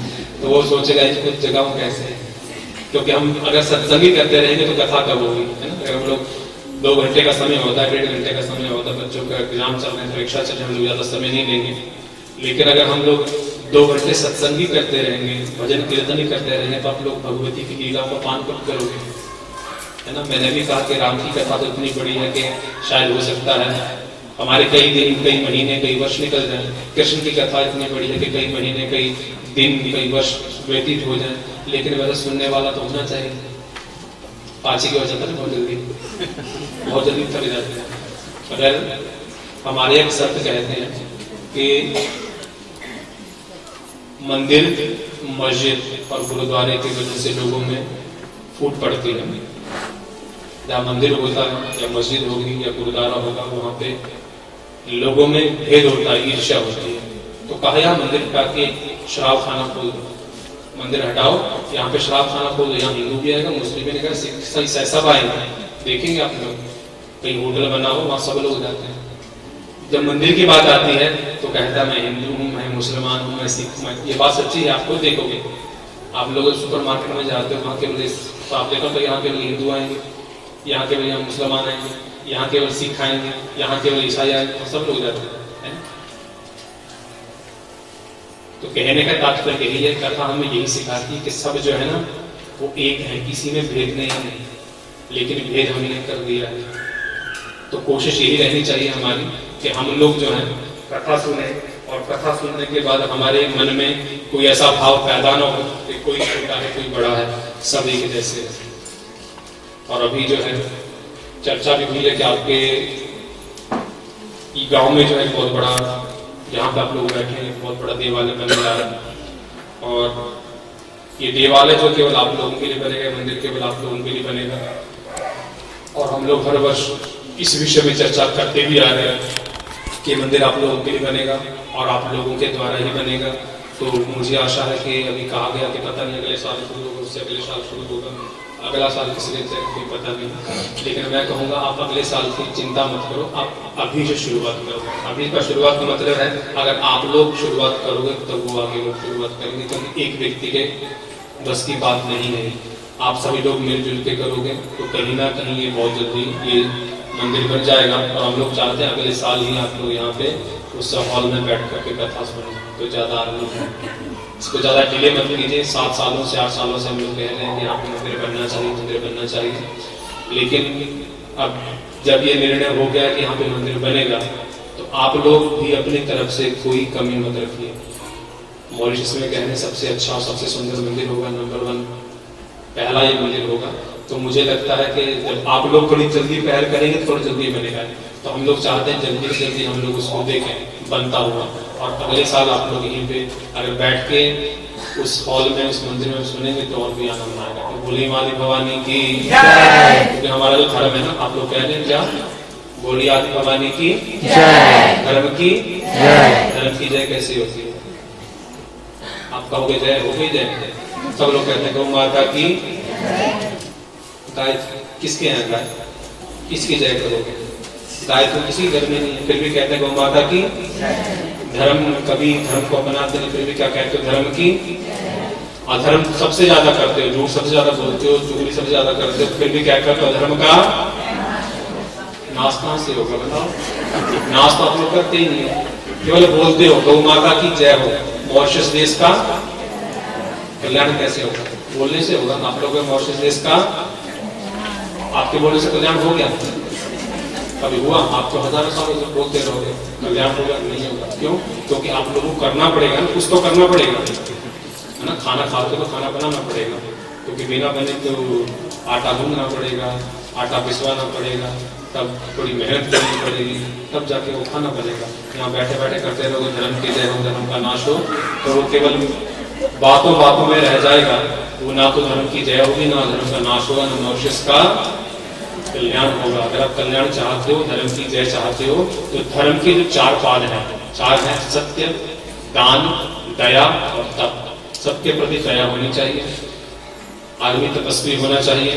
तो वो सोचेगा कुछ जगह कैसे है। क्योंकि हम अगर सत्संग करते रहेंगे तो कथा कब होगी, है ना। अगर हम लोग 2 घंटे का समय होता है, 1.5 घंटे का समय होता है, बच्चों का एग्जाम चल रहे हैं, परीक्षा चल रहे हैं, हम लोग ज्यादा समय नहीं लेंगे। लेकिन अगर हम लोग 2 घंटे सत्संग ही करते रहेंगे, भजन कीर्तन ही करते रहेंगे, तो आप लोग भगवती की लीला का पान कब करोगे, है ना। मैंने भी कहा कि राम की कथा तो इतनी बड़ी है कि शायद हो सकता है हमारे कई दिन, कई महीने, कई वर्ष निकल जाए। कृष्ण की कथा इतनी बड़ी है कि कई महीने, कई दिन, कई वर्ष व्यतीत हो जाए, लेकिन वैसे सुनने वाला तो होना चाहिए। पाची की वजह से बहुत जल्दी थक जाते हैं। अगर हमारे एक शब्द कहते हैं कि मंदिर, मस्जिद और गुरुद्वारे की वजह से लोगों में फूट पड़ती है। जहाँ मंदिर होता है या मस्जिद होगी या गुरुद्वारा होगा, वहां पे लोगों में भेद होता है, ईर्ष्या होती है। तो कहा यहाँ मंदिर का के शराब खाना खोल दो, मंदिर हटाओ, यहाँ पे शराब खाना खोल दो, यहाँ हिंदू भी आएगा, मुस्लिम भी आएगा, सिख सब आएंगे। देखेंगे आप लोग कहीं होटल बना हो, वहाँ सब लोग जाते हैं। जब मंदिर की बात आती है तो कहता है मैं हिंदू हूँ, मैं मुसलमान हूँ, मैं सिख हूँ। ये बात सच्ची है, आपको देखोगे। आप लोग सुपर मार्केट में जाते हो, वहाँ केवल तो आप देखो तो यहाँ केवल हिंदू आएंगे, यहाँ केवल यहाँ मुसलमान आएंगे, यहाँ केवल सिख आएंगे, यहाँ केवल ईसाई आएंगे, सब लोग जाते हैं। तो कहने का तात्पर्य यही है, कथा हमें यही सिखाती है कि सब जो है ना वो एक है, किसी में भेद नहीं है, लेकिन भेद हमने कर दिया है। तो कोशिश यही रहनी चाहिए हमारी कि हम लोग जो है कथा सुने, और कथा सुनने के बाद हमारे मन में कोई ऐसा भाव पैदा ना हो कि कोई छोटा है कोई बड़ा है, सब एक जैसे है। और अभी जो है चर्चा भी हुई है कि आपके गांव में जो है बहुत बड़ा, जहाँ पे आप लोग बैठे हैं, बहुत बड़ा देवालय बनने जा रहा है। और ये देवालय जो केवल आप लोगों के लिए बनेगा, मंदिर केवल आप लोगों के लिए बनेगा। और हम लोग हर वर्ष इस विषय में चर्चा करते भी आ रहे हैं कि मंदिर आप लोगों के लिए बनेगा और आप लोगों के द्वारा ही बनेगा। तो मुझे आशा है कि अभी कहा गया कि पता नहीं अगले साल शुरू होगा, उससे अगले साल शुरू होगा, अगला साल किसी दिन से कोई पता नहीं। लेकिन मैं कहूँगा आप अगले साल की चिंता मत करो, आप अभी से शुरुआत करो। अभी का शुरुआत का मतलब है अगर आप लोग शुरुआत करोगे तो वो आगे लोग शुरुआत करेंगे, क्योंकि एक व्यक्ति के बस की बात नहीं है। आप सभी लोग मिलजुल के करोगे तो कहीं ना कहीं ये बहुत जल्दी ये मंदिर बन जाएगा। और हम लोग चाहते हैं अगले साल ही आप लोग यहाँ पे उस हॉल में बैठ करके कथा सुने, तो ज़्यादा आनंद है। इसको ज़्यादा डिले मत कीजिए। 7 सालों से 8 सालों से हम लोग कह रहे हैं कि यहाँ पे मंदिर बनना चाहिए, मंदिर बनना चाहिए। लेकिन अब जब ये निर्णय हो गया कि यहाँ पे मंदिर बनेगा तो आप लोग भी अपनी तरफ से कोई कमी मत रखिए। मॉरिशस में कहने सबसे अच्छा और सबसे सुंदर मंदिर होगा, नंबर 1 पहला ये मंदिर होगा। तो मुझे लगता है कि जब आप लोग थोड़ी जल्दी पहल करेंगे थोड़ा जल्दी बनेगा। तो हम लोग चाहते हैं जल्दी से जल्दी हम लोग उसको देखें बनता हुआ, और अगले साल आप लोग यहीं पे अगर बैठ के उस हॉल में उस मंदिर में सुनेंगे तो और भी आनंद आएगा। तो बोली माली भवानी की जय। क्योंकि हमारा जो धर्म है ना, आप लोग कह रहे हैं क्या, बोली आदि भवानी की जय, धर्म की जय। धर्म की जय कैसी होती है? आप कहोगे जय हो गई जय, सब लोग कहते हैं गौ माता की। गाय किसके हैं? गाय किसकी जय करोगे? गाय तो किसी घर में नहीं है, फिर भी कहते हैं गौ माता की। धर्म कभी धर्म को अपनाते नहीं, फिर भी क्या कहते हो? धर्म की। अधर्म सबसे ज्यादा करते हो, झूठ सबसे ज्यादा बोलते हो, चुगली सबसे ज्यादा करते हो, फिर भी क्या करते हो? धर्म का नाश कहां से होगा बताओ? नाश तो आप लोग करते ही नहीं है, केवल बोलते हो गौ माता की जय हो। मॉरिशस देश का कल्याण कैसे होगा? बोलने से होगा। आप लोग मॉरिशस देश का आपके बोलने से कल्याण हो गया? कभी हुआ? आप तो हजारों सालों से बोलते रहोगे, कल्याण होगा? नहीं होगा। क्यों? क्योंकि आप लोगों को करना पड़ेगा ना, कुछ तो करना पड़ेगा है ना। खाना खाते तो खाना बनाना पड़ेगा, क्योंकि बिना बने तो आटा गूंदना पड़ेगा, आटा पिसवाना पड़ेगा, तब थोड़ी मेहनत करनी पड़ेगी, तब जाके वो खाना बनेगा। यहाँ बैठे बैठे करते रहोगे धर्म की जय हो, धर्म का नाश हो, तो वो केवल बातों बातों में रह जाएगा। वो ना तो धर्म की जय होगी, ना धर्म का नाश होगा, ना मॉरिशस का कल्याण होगा। अगर आप कल्याण चाहते हो, धर्म की जय चाहते हो, तो धर्म के जो 4 पाद हैं, 4 हैं सत्य, दान, दया और तप। सबके प्रति दया होनी चाहिए, आदमी तपस्वी होना चाहिए,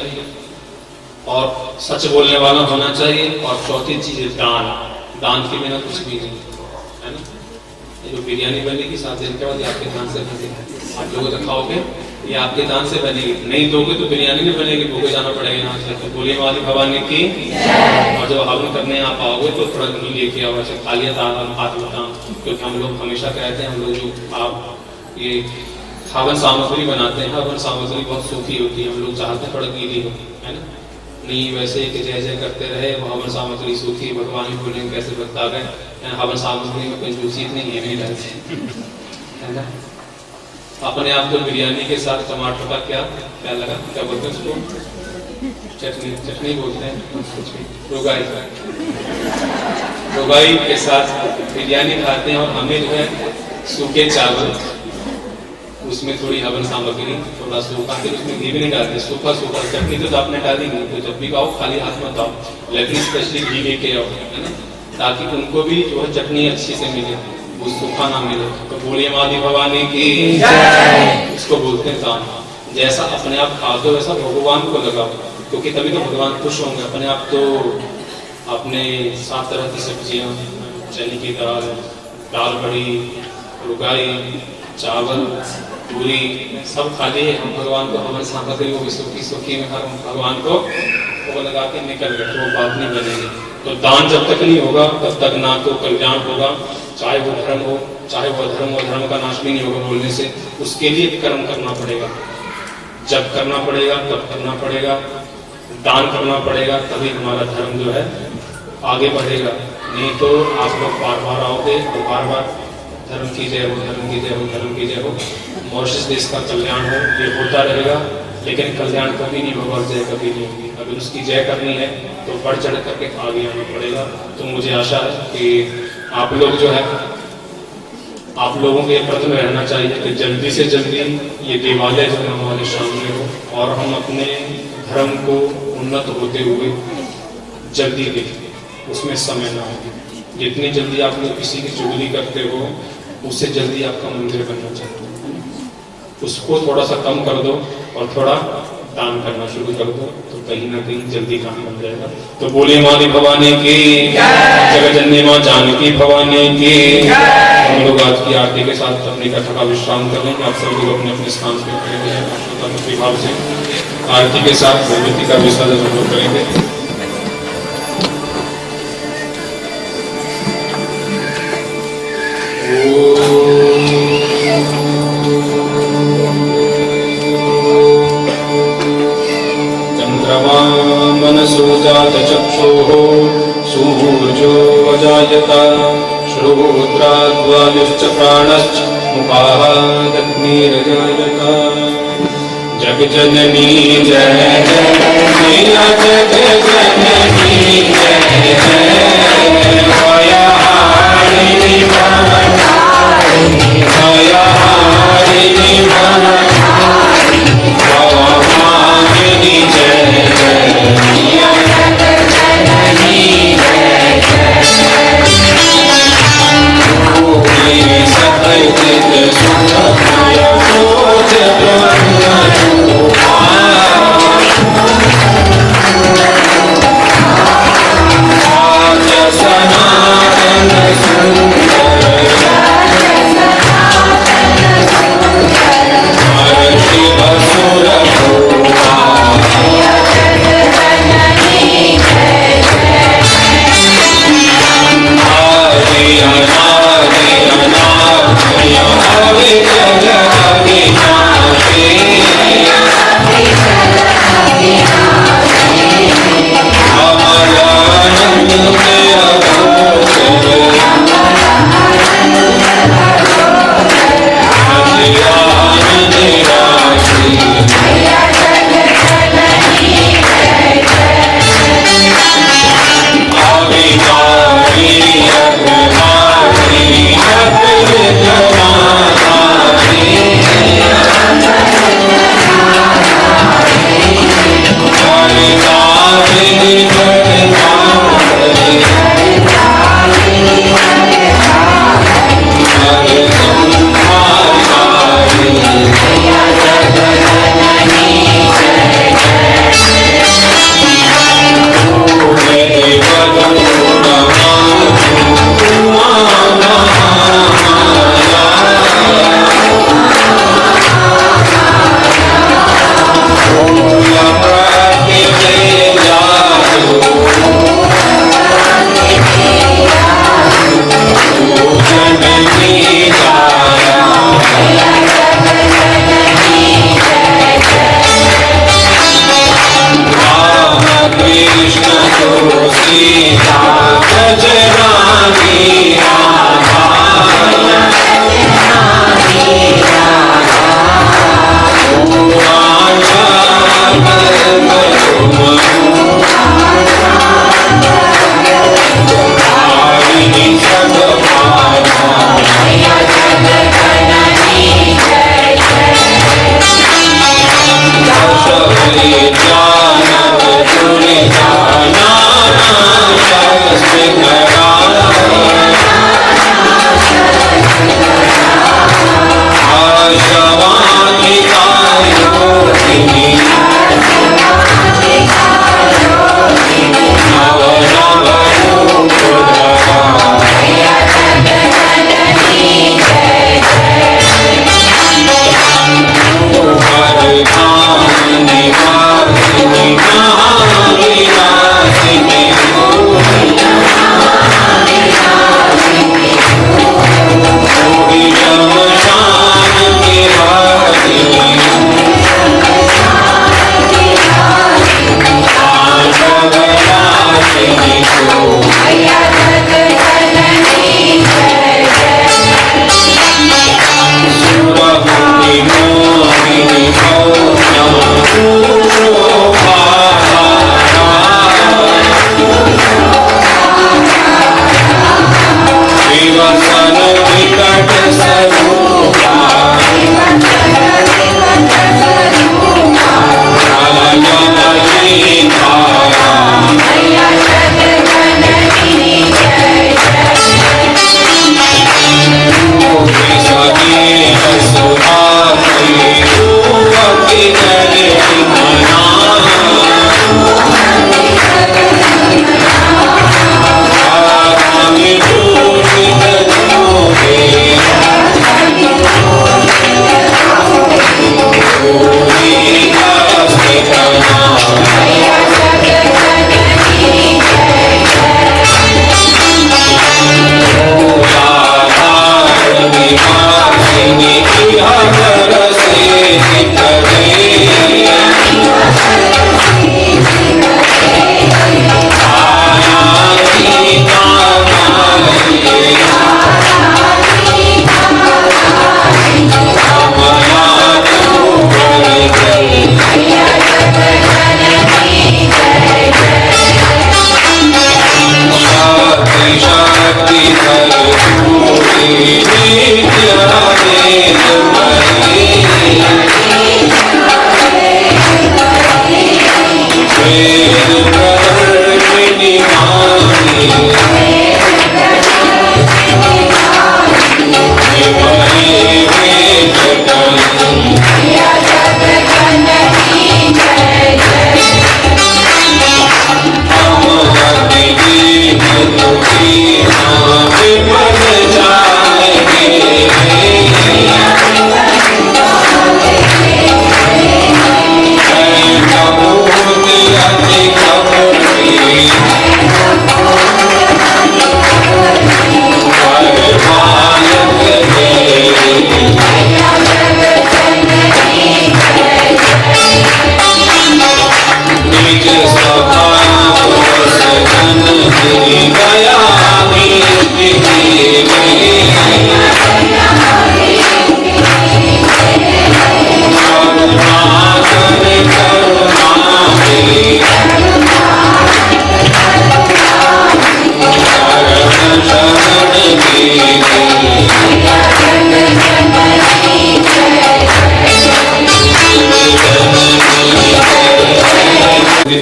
और सच बोलने वाला होना चाहिए, और चौथी चीज है दान। दान के बिना कुछ भी नहीं है ना। ये जो बिरयानी बनेगी 7 दिन के बाद ये आपके दान से बनेगी, आप लोगों को खाओगे, ये आपके दान से बनेगी। नहीं दोगे तो बिरयानी नहीं बनेगी, भूखे जाना पड़ेगा यहाँ से। तो बोली माली भवानी की। और जब हवन करने आप आओगे तो थोड़ा घी लेके आओ, ऐसे खाली हाथ उठाओ, क्योंकि हम लोग हमेशा कहते हैं, हम लोग जो आप ये हवन सामग्री बनाते हैं, हवन सामग्री बहुत सूखी होती है, हम लोग चाहते हैं थोड़ा गीली हो, है ना। नहीं वैसे कि जय जय करते रहे, वो हवन सामग्री सूखी, भगवान ही बोलेंगे कैसे बता गए। हवन सामग्री में कोई दूषित नहीं है, नहीं रहती है ना। अपने आप को बिरयानी के साथ टमाटर का क्या लगा, क्या बोलते हैं उसको? चटनी बोलते हैं, रोगाई के साथ बिरयानी खाते हैं। और हमें जो है सूखे चावल, उसमें थोड़ी हवन सामग्री, थोड़ा सूखा, फिर उसमें घी भी नहीं डालते, सूखा चटनी तो आपने डाली नहीं। तो जब भी खाओ खाली हाथ मत आओ, लेकिन स्पेशली घी लेके आओ, है ना, ताकि उनको भी जो है चटनी अच्छी से मिले, उसको खाना मिले। तो बोलिए मादी भवानी की। इसको बोलते हैं दान। जैसा अपने आप खा दो वैसा भगवान को लगाओ, क्योंकि तभी तो भगवान खुश होंगे। अपने आप तो अपने 7 तरह की सब्जियां, चने की दाल, दाल बड़ी, रुगाई, चावल, पूरी सब खा लिए हम। भगवान को हमारे साथ वो भी सुखी में भगवान को वो लगा के निकल गए, तो वो बात नहीं बनेगी। तो दान जब तक नहीं होगा तब तक ना तो कल्याण होगा, चाहे वो धर्म हो चाहे वो अधर्म हो। धर्म का नाश भी नहीं होगा बोलने से। उसके लिए कर्म करना पड़ेगा, जब करना पड़ेगा तब करना पड़ेगा, दान करना पड़ेगा, तभी हमारा धर्म जो है आगे बढ़ेगा। नहीं तो आप लोग बार बार आओगे और बार बार धर्म की जय हो, धर्म की जय हो, धर्म की जय हो, मॉरिशस देश का कल्याण हो, ये होता रहेगा। लेकिन कल्याण कभी नहीं होगा और जय कभी नहीं होगी। अगर उसकी जय करनी है तो बढ़ चढ़ करके आगे आना पड़ेगा। तो मुझे आशा है कि आप लोग जो है, आप लोगों के प्रति में रहना चाहिए कि जल्दी से जल्दी ये दिवाली जो है हमारे सामने हो और हम अपने धर्म को उन्नत होते हुए जल्दी देखें, उसमें समय ना हो। जितनी जल्दी आप लोग किसी की चुगली करते हो उससे जल्दी आपका मंदिर बनना चाहिए। उसको थोड़ा सा कम कर दो और थोड़ा दान करना शुरू कर दो, तो कहीं ना कहीं जल्दी काम बन जाएगा। तो बोलिए मादी भवानी की, जगतजननी मां जानकी भवानी की। हम लोग आज की आरती के साथ अपनी कथा का विश्राम कर लेंगे। आप सभी लोग अपने अपने स्थान पर खड़े हुए हैं। भाव से आरती के साथ भगवती का विसर्जन हम लोग करेंगे। चंद्रमा मनसो जात चक्षुः सूर्यो अजायत श्रोत्राद्वायुश्च प्राणश्च मुखादग्निरजायत। जगजननी जय जय जगजननी जय जय मायाहारिणी भवतारिणी मायाहारिणी भवतारिणी जय जय जगजननी जय जय सकलचित सुखमय शोध ब्रह्म सनातन सुंदर महर्षि असुर आदि अनादि अनादि अविचल अविनाशी अमलानंद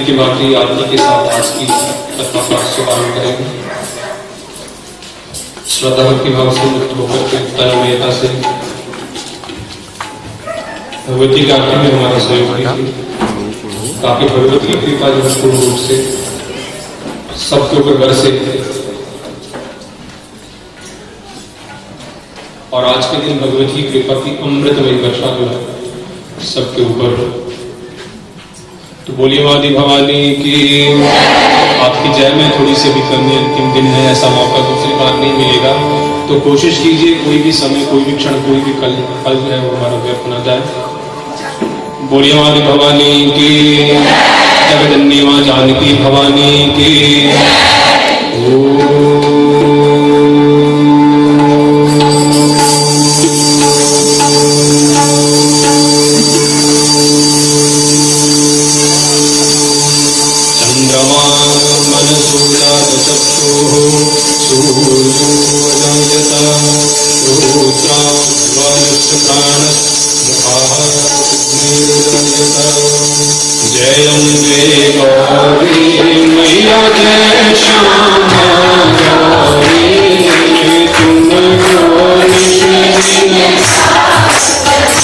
की बाकी आरती के साथ आज की कथा पाठ से आरंभ करेंगे। श्रद्धा भक्ति भाव से मुक्त होकर के तन्मयता से भगवती की आरती में हमारा सहयोग कीजिए ताकि भगवती की कृपा जो है पूर्ण रूप से सबके ऊपर बरसे और आज के दिन भगवती की कृपा की अमृतमयी वर्षा जो है सबके ऊपर। तो बोलिए मादी भवानी की आपकी जय में थोड़ी सी भी कमी, अंतिम दिन है, ऐसा मौका दूसरी बार नहीं मिलेगा। तो कोशिश कीजिए कोई भी समय, कोई भी क्षण, कोई भी पल जो है वो हमारा व्यर्थ न जाए। बोलिए मादी भवानी की, जगदन्नी मां जानकी भवानी की। जय अम्बे गौरी मैया जय श्यामा गौरी तुम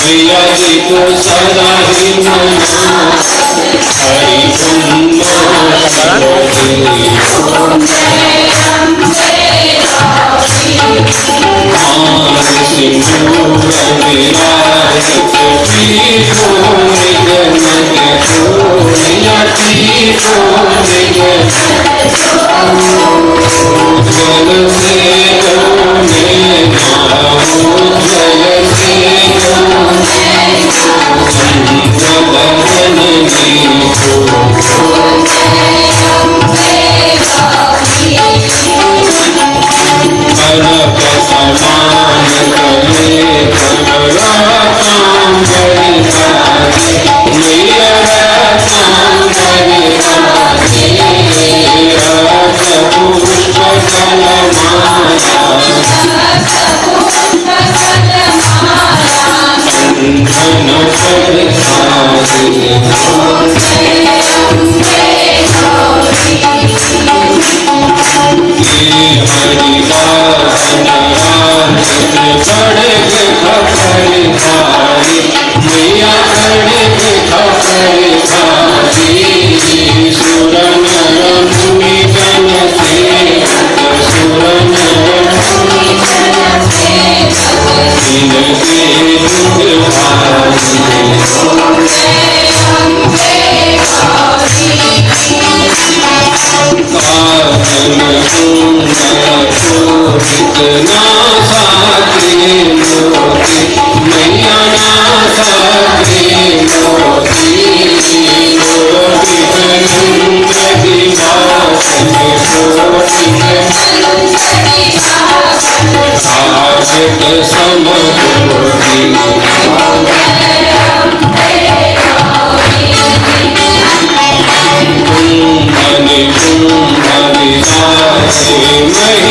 मैया जी को सदा ही मना हरि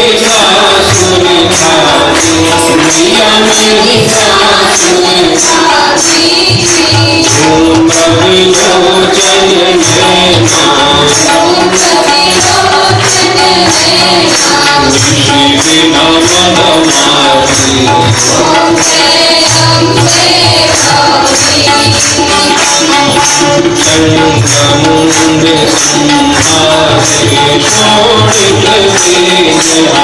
महिषासुर मैया मेरी सास लोचन बिना मन मारी चंद्रमुंड संहारे शोणित बीज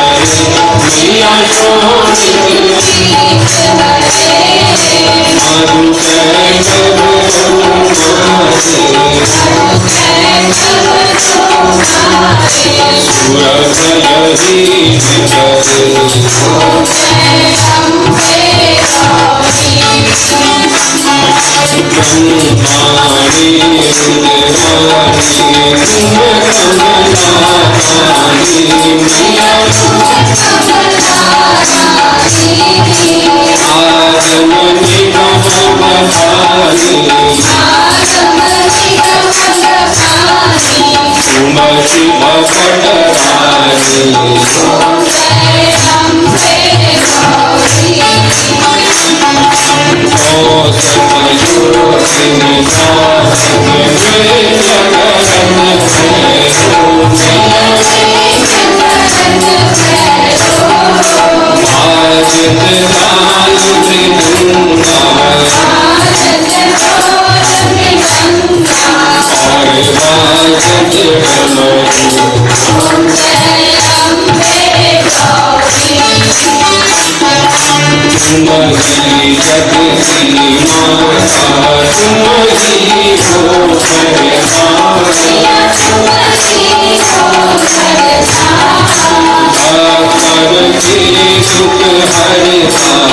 हरे मैया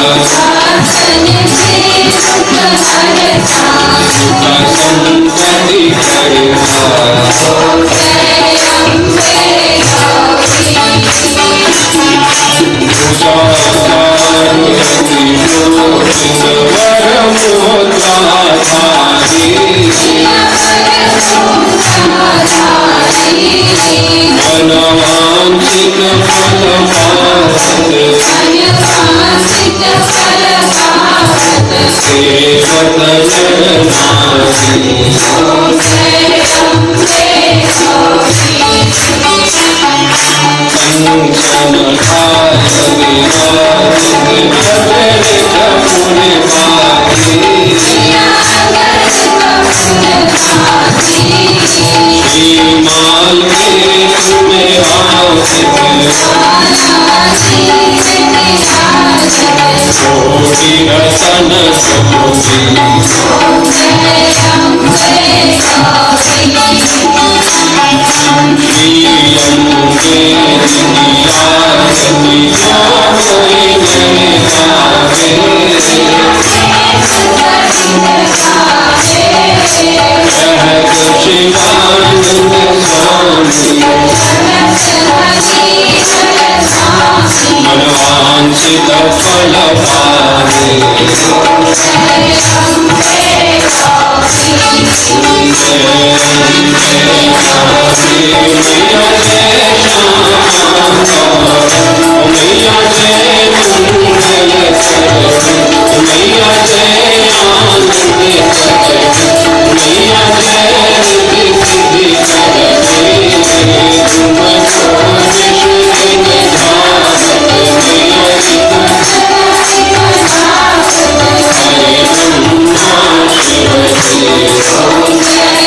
शोणित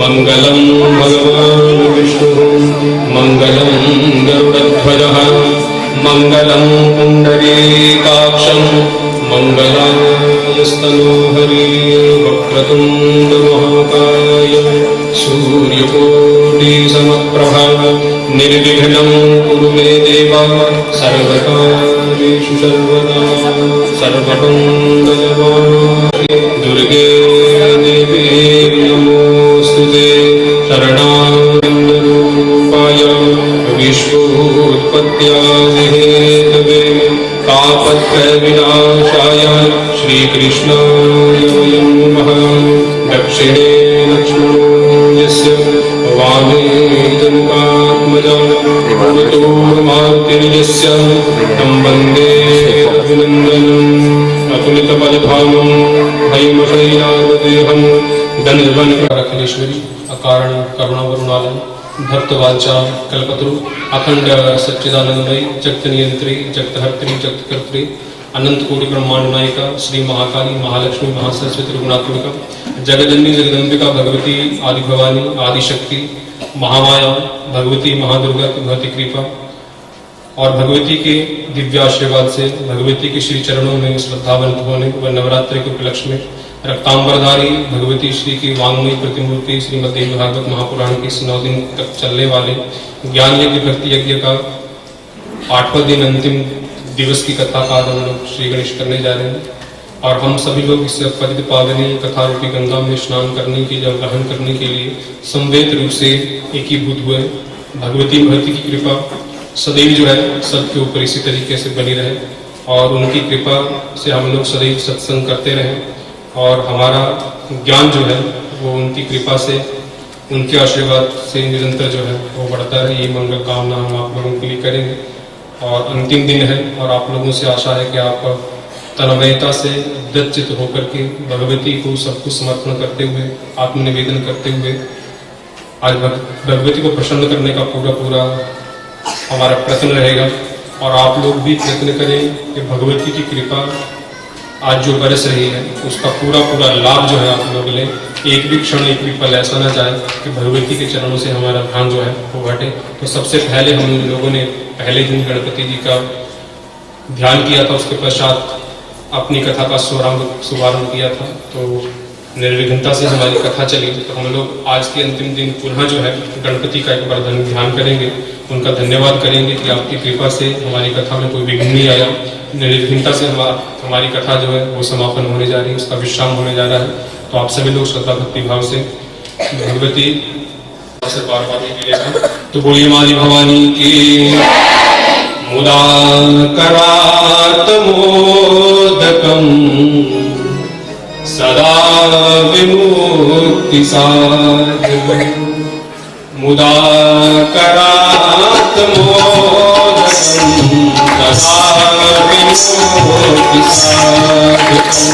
मंगलम भगवान विष्णु मंगलम गरुड़ध्वजः मंगलम पुंडरीकाक्षं मंगलास्तनोहरि वक्रतुंड महाकाय सूर्यकोटि समप्रभा निर्विघ्नं कुरु मे देव सर्वकार्येषु सर्वदा सर्वमङ्गलमाङ्गल्ये दुर्गे देवी नमोऽस्तुते शरणागतरूपाय विश्वोत्पत्त्यादिहेतवे तापत्रयविनाशाय श्रीकृष्णाय वयं नमः दक्षिणे लक्ष्मणो यस्य वामे जनकात्मजा पुरतो मारुतिर्यस्य तं वन्दे रघुनन्दनम् अतुलितबलधामं हैमशैलादेहं अखिलेश्वरी अकारण करुणावरुणालय भक्तवांचा कल्पतरु अखंड सच्चिदानंदमयी जगत नियंत्री जगतहर्त्री जगतकर्त्री अनंत कोटि ब्रह्मांड नायिका श्री महाकाली महालक्ष्मी महासरस्वती रघुनाथुलिका जगदन्नी जगदम्बिका भगवती आदि भवानी आदि शक्ति महामाया भगवती महादुर्गा की भगवती कृपा और भगवती के दिव्य आशीर्वाद से भगवती के श्री चरणों में श्रद्धावंत होने व नवरात्रि के उपलक्ष्य में रक्तांबरधारी भगवती श्री की वांगमयी प्रतिमूर्ति श्रीमद् देवी भागवत महापुराण के 9 दिन तक चलने वाले ज्ञान यज्ञ भक्ति यज्ञ का 8वां दिन अंतिम दिवस की कथा का हम लोग श्री गणेश करने जा रहे हैं और हम सभी लोग इस पवित्र पावनी कथा रूपी गंगा में स्नान करने के लिए ग्रहण करने के लिए संवेद रूप से एकीभूत हुए। भगवती की कृपा सदैव जो है सबके ऊपर इसी तरीके से बनी रहे और उनकी कृपा से हम लोग सदैव सत्संग करते रहें और हमारा ज्ञान जो है वो उनकी कृपा से उनके आशीर्वाद से निरंतर जो है वो बढ़ता रहे। ये मंगल कामना हम आप लोगों के लिए करेंगे और अंतिम दिन है और आप लोगों से आशा है कि आप तन्मयता से दत्चित होकर के भगवती को सब कुछ समर्पण करते हुए आत्मनिवेदन करते हुए आज भगवती को प्रसन्न करने का पूरा हमारा प्रयत्न रहेगा और आप लोग भी प्रयत्न करें कि भगवती की कृपा आज जो बरस रही है उसका पूरा लाभ जो है आप लोग लें। एक भी क्षण एक भी पल ऐसा ना जाए कि भगवती के चरणों से हमारा ध्यान जो है वो घटे। तो सबसे पहले हम लोगों ने पहले दिन गणपति जी का ध्यान किया था, उसके पश्चात अपनी कथा का शुभारंभ किया था। तो निर्विघ्नता से हमारी कथा चली। तो हम लोग आज के अंतिम दिन पुनः जो है गणपति का एक बार ध्यान करेंगे, उनका धन्यवाद करेंगे कि आपकी कृपा से हमारी कथा में कोई विघ्न नहीं आया। निर्विघ्नता से हमारी कथा जो है वो समापन होने जा रही है, उसका विश्राम होने जा रहा है। तो आप सभी लोग श्रद्धा भक्ति भाव से भगवती से बार तो बोलिए माली भवानी की मुदा करातमोदकम सदा विमुक्ति साधकम मुदा करातमोदकम सदा विमुक्ति साधकम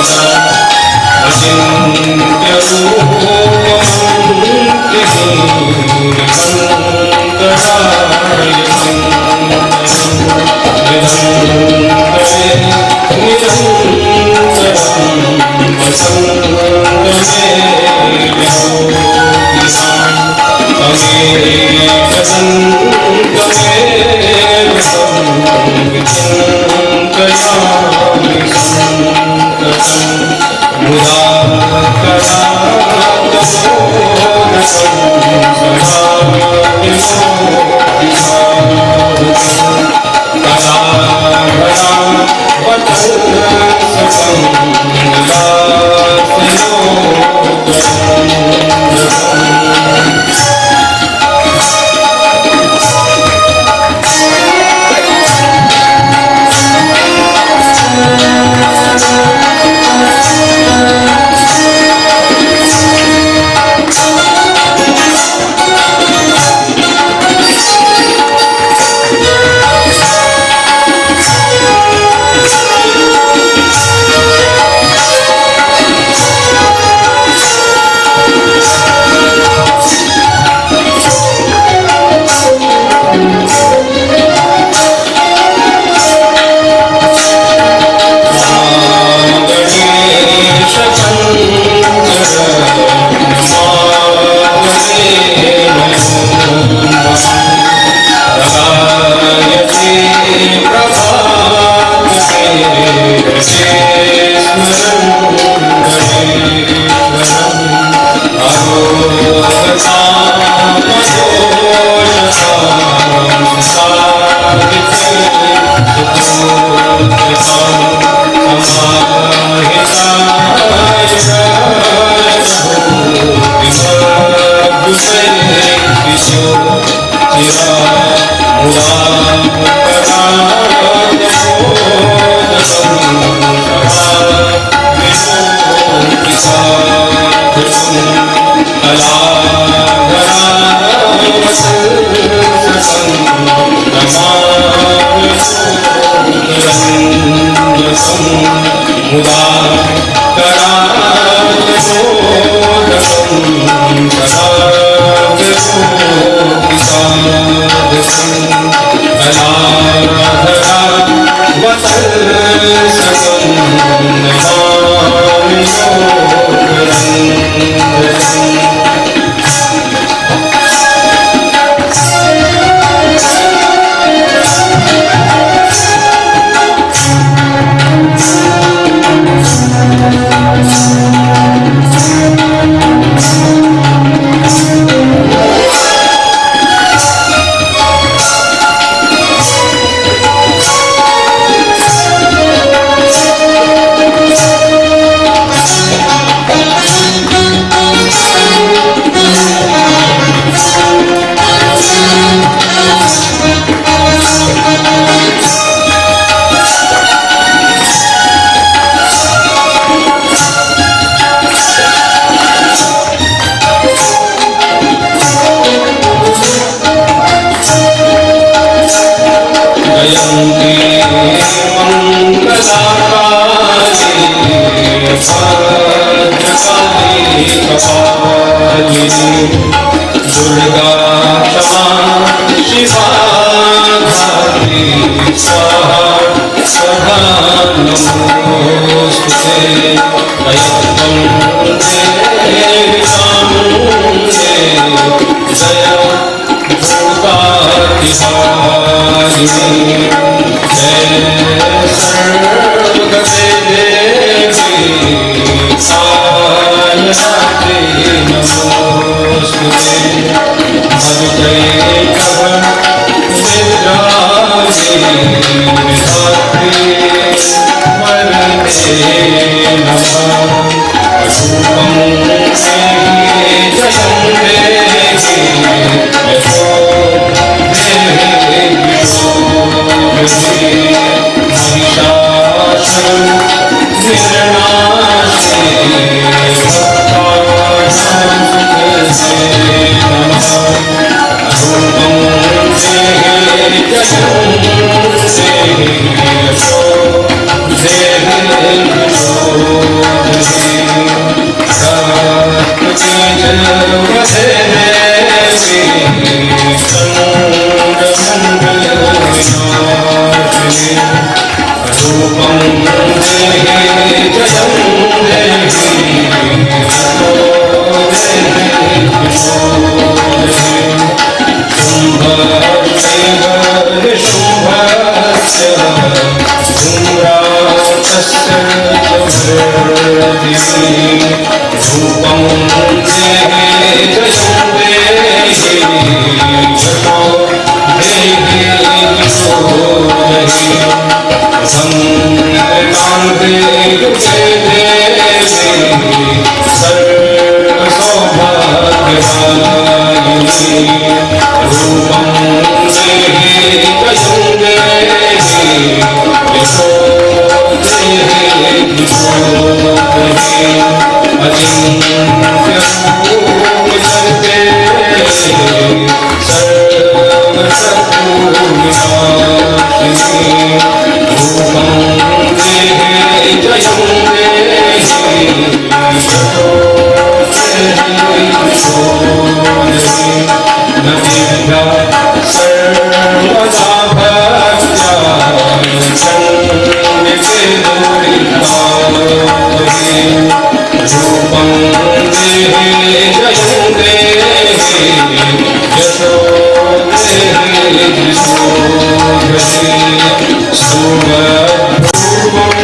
शांत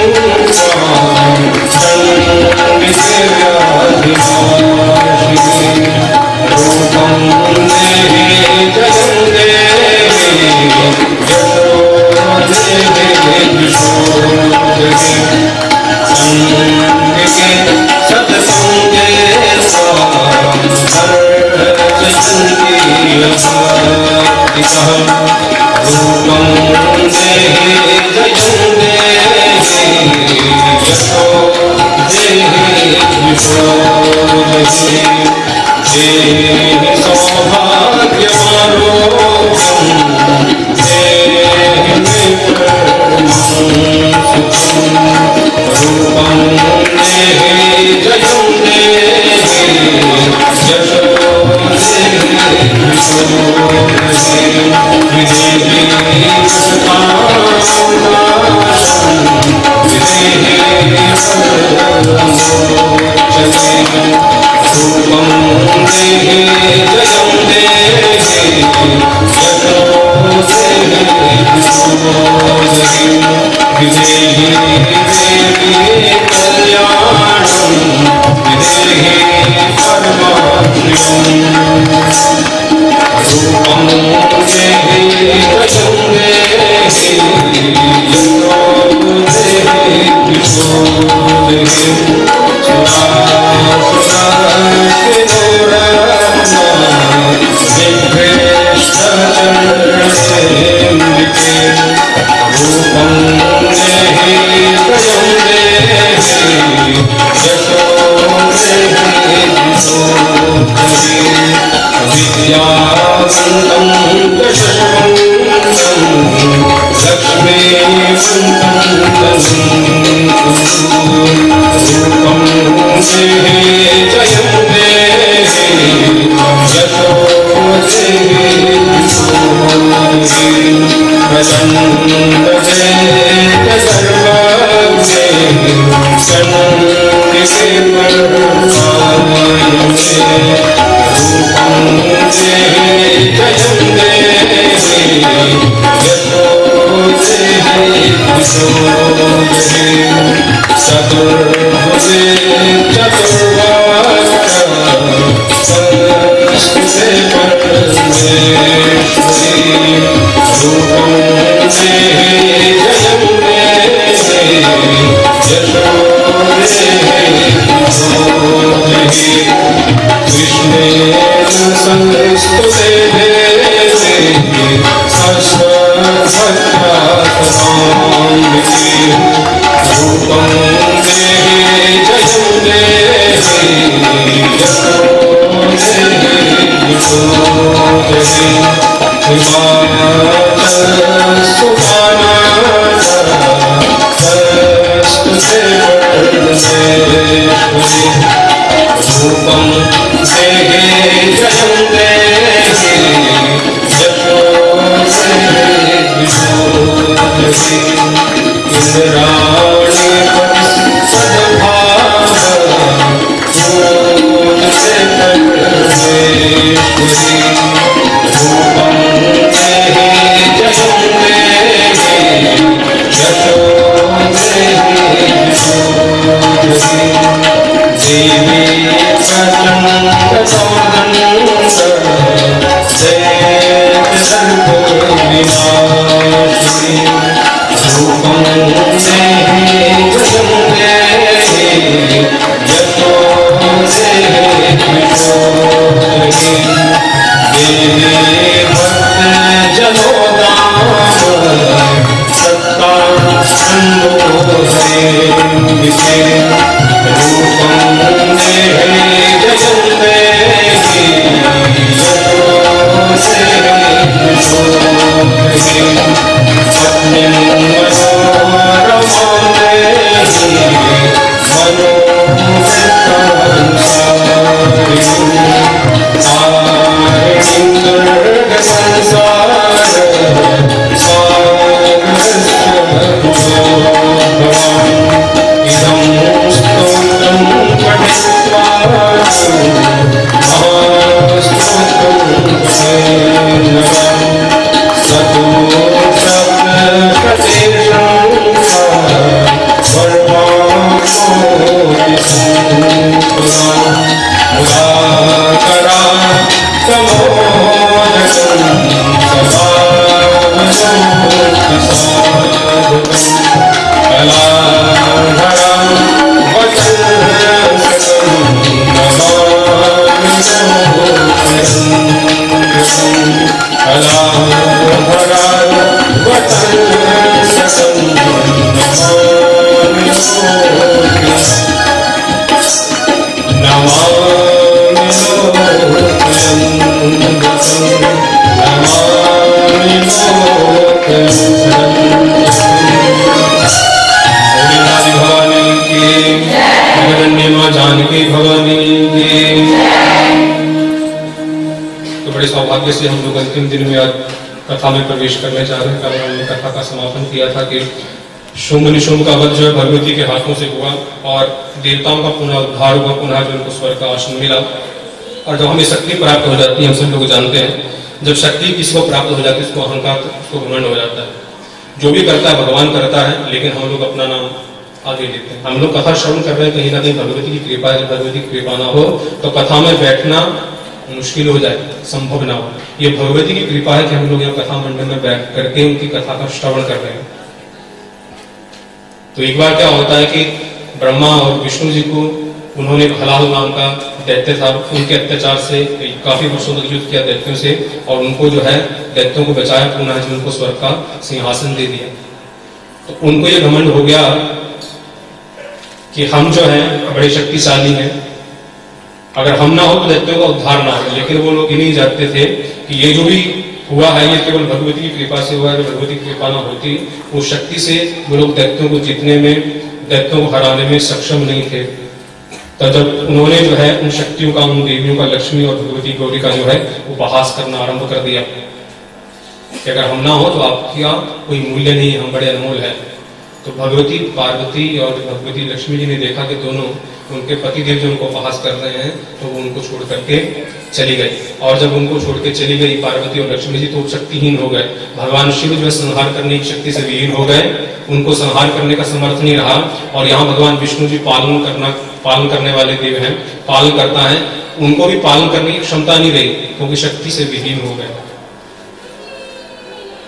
Sumedh Hare मां जानकी भवानी की। तो बड़े सौभाग्य से हम लोग अंतिम दिन में आज कथा में प्रवेश करने जा रहे हैं। कल हमने कथा का समापन किया था कि शुंभ निशुंभ का वध जो है भगवती के हाथों से हुआ और देवताओं का पुनः उद्धार हुआ, पुनः जो उनको स्वर्ग का आसन मिला। और जब हमें शक्ति प्राप्त हो जाती है, हम सब लोग जानते हैं, जब शक्ति किसी को प्राप्त हो जाती है उसको अहंकार, उसको घमंड हो जाता है। जो भी करता है भगवान करता है, लेकिन हम लोग अपना नाम आगे लेते हैं। हम लोग कथा श्रवण कर रहे हैं, कहीं ना कहीं भगवती की कृपा है। भगवती की कृपा ना हो तो कथा में बैठना मुश्किल हो जाए, संभव ना हो। ये भगवती की कृपा है कि हम लोग यहाँ कथा मंडल में बैठ करके उनकी कथा का श्रवण कर रहे हैं। तो एक बार क्या होता है कि ब्रह्मा और विष्णु जी को उन्होंने हलाल नाम का दैत्य था, उनके अत्याचार से काफी वर्षों तक युद्ध किया दैत्यों से, और उनको जो है दैत्यों को बचाया, पुनः जी उनको स्वर्ग का सिंहासन दे दिया। तो उनको ये घमंड हो गया कि हम जो है बड़े शक्तिशाली हैं, अगर हम ना हो तो दैत्यों का उद्धार ना हो। लेकिन वो लोग ये नहीं जानते थे कि ये जो भी हुआ है ये केवल भगवती की कृपा से हुआ है। भगवती की कृपा ना होती, वो शक्ति से वो लोग दैत्यों को जीतने में, दैत्यों को हराने में सक्षम नहीं थे। तो जब उन्होंने जो है उन शक्तियों का, उन देवियों का, लक्ष्मी और भगवती गौरी का जो है उपहास करना आरंभ कर दिया कि अगर हम ना हो तो आपका कोई मूल्य नहीं, हम बड़े अनमोल है। तो भगवती पार्वती और भगवती लक्ष्मी जी ने देखा कि दोनों उनके पति देव जो उनको उपहास कर रहे हैं, तो वो उनको छोड़ करके चली गई। और जब उनको छोड़ के चली गई पार्वती और लक्ष्मी जी, तो शक्तिहीन हो गए। भगवान शिव जो है संहार करने की शक्ति से विहीन हो गए, उनको संहार करने का समर्थ नहीं रहा। और यहाँ भगवान विष्णु जी पालन करने वाले देव हैं, पालन करता है, उनको भी पालन करने की क्षमता नहीं रही, क्योंकि शक्ति से विहीन हो गए।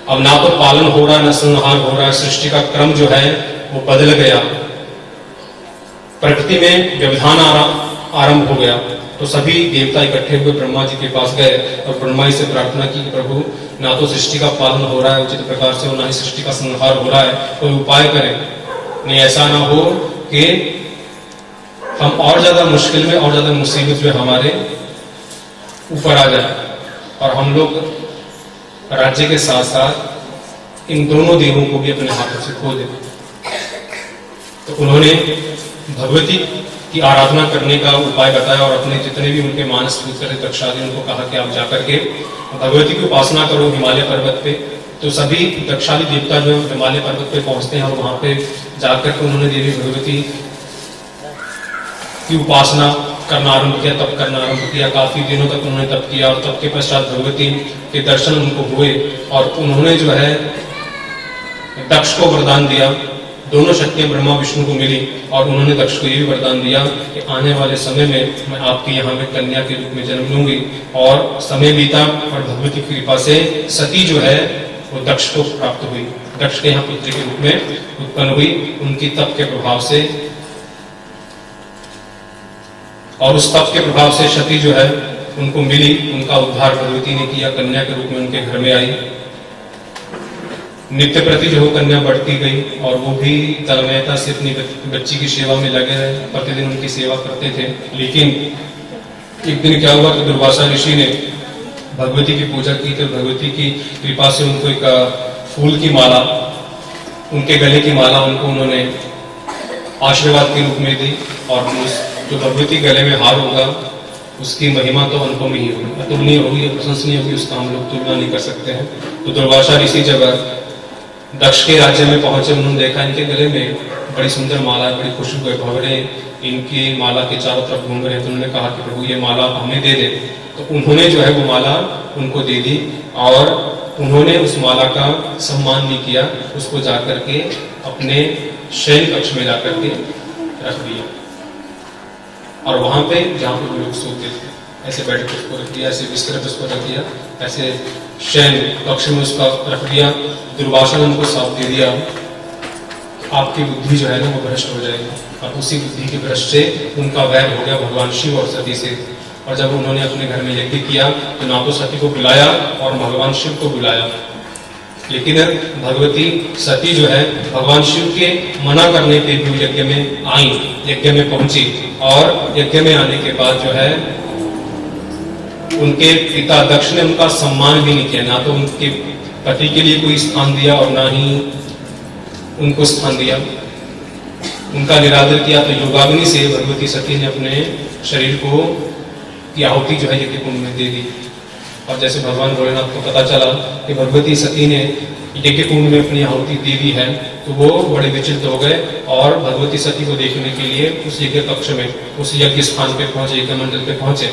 अब ना तो पालन हो रहा, न संहार हो रहा, सृष्टि का क्रम जो है वो बदल गया, प्रकृति में व्यवधान आरंभ हो गया। तो सभी देवता इकट्ठे हुए ब्रह्मा जी के पास गए और ब्रह्मा जी से प्रार्थना की, प्रभु ना तो सृष्टि का पालन हो रहा है उचित प्रकार से, और ना ही सृष्टि का संहार हो रहा है, कोई उपाय करें। नहीं ऐसा ना हो कि हम और ज्यादा मुश्किल में, और ज्यादा मुसीबत जो हमारे ऊपर आ जाए और हम लोग राज्य के साथ साथ इन दोनों देवों को भी अपने हाथों से खो दें। तो उन्होंने भगवती की आराधना करने का उपाय बताया और अपने जितने भी उनके मानस पुत्र थे दक्षादि, उनको कहा कि आप जाकर के भगवती की उपासना करो हिमालय पर्वत पे। तो सभी दक्षादि देवता जो हिमालय पर्वत पे पहुंचते हैं और वहां पे जाकर के उन्होंने देवी भगवती की उपासना करना आरंभ किया, तप करना आरंभ किया। काफी दिनों तक उन्होंने तप किया और तप के पश्चात भगवती के दर्शन उनको हुए और उन्होंने जो है दक्ष को वरदान दिया। दोनों शक्तियां ब्रह्मा विष्णु को मिली और उन्होंने दक्ष को ये भी वरदान दिया कि आने वाले समय में मैं आपके यहाँ में कन्या के रूप में जन्म लूंगी। और समय बीता और भगवती की कृपा से सती जो है वो दक्ष को प्राप्त हुई, दक्ष के यहाँ पुत्री के रूप में उत्पन्न हुई उनकी तप के प्रभाव से। और उस तप के प्रभाव से सती जो है उनको मिली, उनका उद्धार भगवती ने किया, कन्या के रूप में उनके घर में आई। नित्य प्रति जो कन्या बढ़ती गई और वो भी तन्मयता से अपनी बच्ची की सेवा में लगे रहे, प्रतिदिन उनकी सेवा करते थे। लेकिन एक दिन क्या हुआ कि दुर्वासा ऋषि ने भगवती की पूजा की, तो भगवती की कृपा से उनको एक फूल की माला, उनके गले की माला उनको उन्होंने आशीर्वाद के रूप में दी। और जो भगवती गले में हार होगा उसकी महिमा तो अनुपम ही होगी, अतुलनीय होगी, प्रशंसनीय होगी, उसका हम लोग तुलना नहीं कर सकते हैं। तो दुर्वासा ऋषि जब दक्ष के राज्य में पहुंचे, उन्होंने देखा इनके गले में बड़ी सुंदर माला है, बड़ी खुशबू है, भंवरे इनकी माला के चारों तरफ घूम रहे। तो उन्होंने कहा कि प्रभु ये माला हमें दे दे। तो उन्होंने जो है वो माला उनको दे दी और उन्होंने उस माला का सम्मान नहीं किया, उसको जाकर के अपने शयन कक्ष में जाकर के रख दिया। और वहां पे जहां पे लोग सोते थे ऐसे बैठ के उसको रख दिया, ऐसे बिस्तर पे उसको रख दिया, ऐसे शयन कक्ष में उसका रख दिया। दुर्वासा ने उनको साथ दे दिया आपकी बुद्धि जो है ना वो भ्रष्ट हो जाएगी। और उसी बुद्धि के भ्रष्ट से उनका वैर हो गया भगवान शिव और सती से। और जब उन्होंने अपने घर में यज्ञ किया तो ना तो सती को बुलाया और भगवान शिव को बुलाया, लेकिन भगवती सती जो है भगवान शिव के मना करने पे भी यज्ञ में आई, यज्ञ में पहुंची। और यज्ञ में आने के बाद जो है उनके पिता दक्ष ने उनका सम्मान भी नहीं किया, ना तो उनके पति के लिए कोई स्थान दिया और ना ही उनको स्थान दिया। उनका निरादर किया तो योगाग्नि से भगवती सती ने अपने शरीर को की आहुति जो है यज्ञ कुंड में दे दी। और जैसे भगवान भोलेनाथ को पता चला कि भगवती सती ने यज्ञ कुंड में अपनी आहुति दे दी है, तो वो बड़े विचलित हो गए और भगवती सती को देखने के लिए उस यज्ञ कक्ष में, उस यज्ञ स्थान पे पहुंचे, यज्ञ मंडल पे पहुंचे।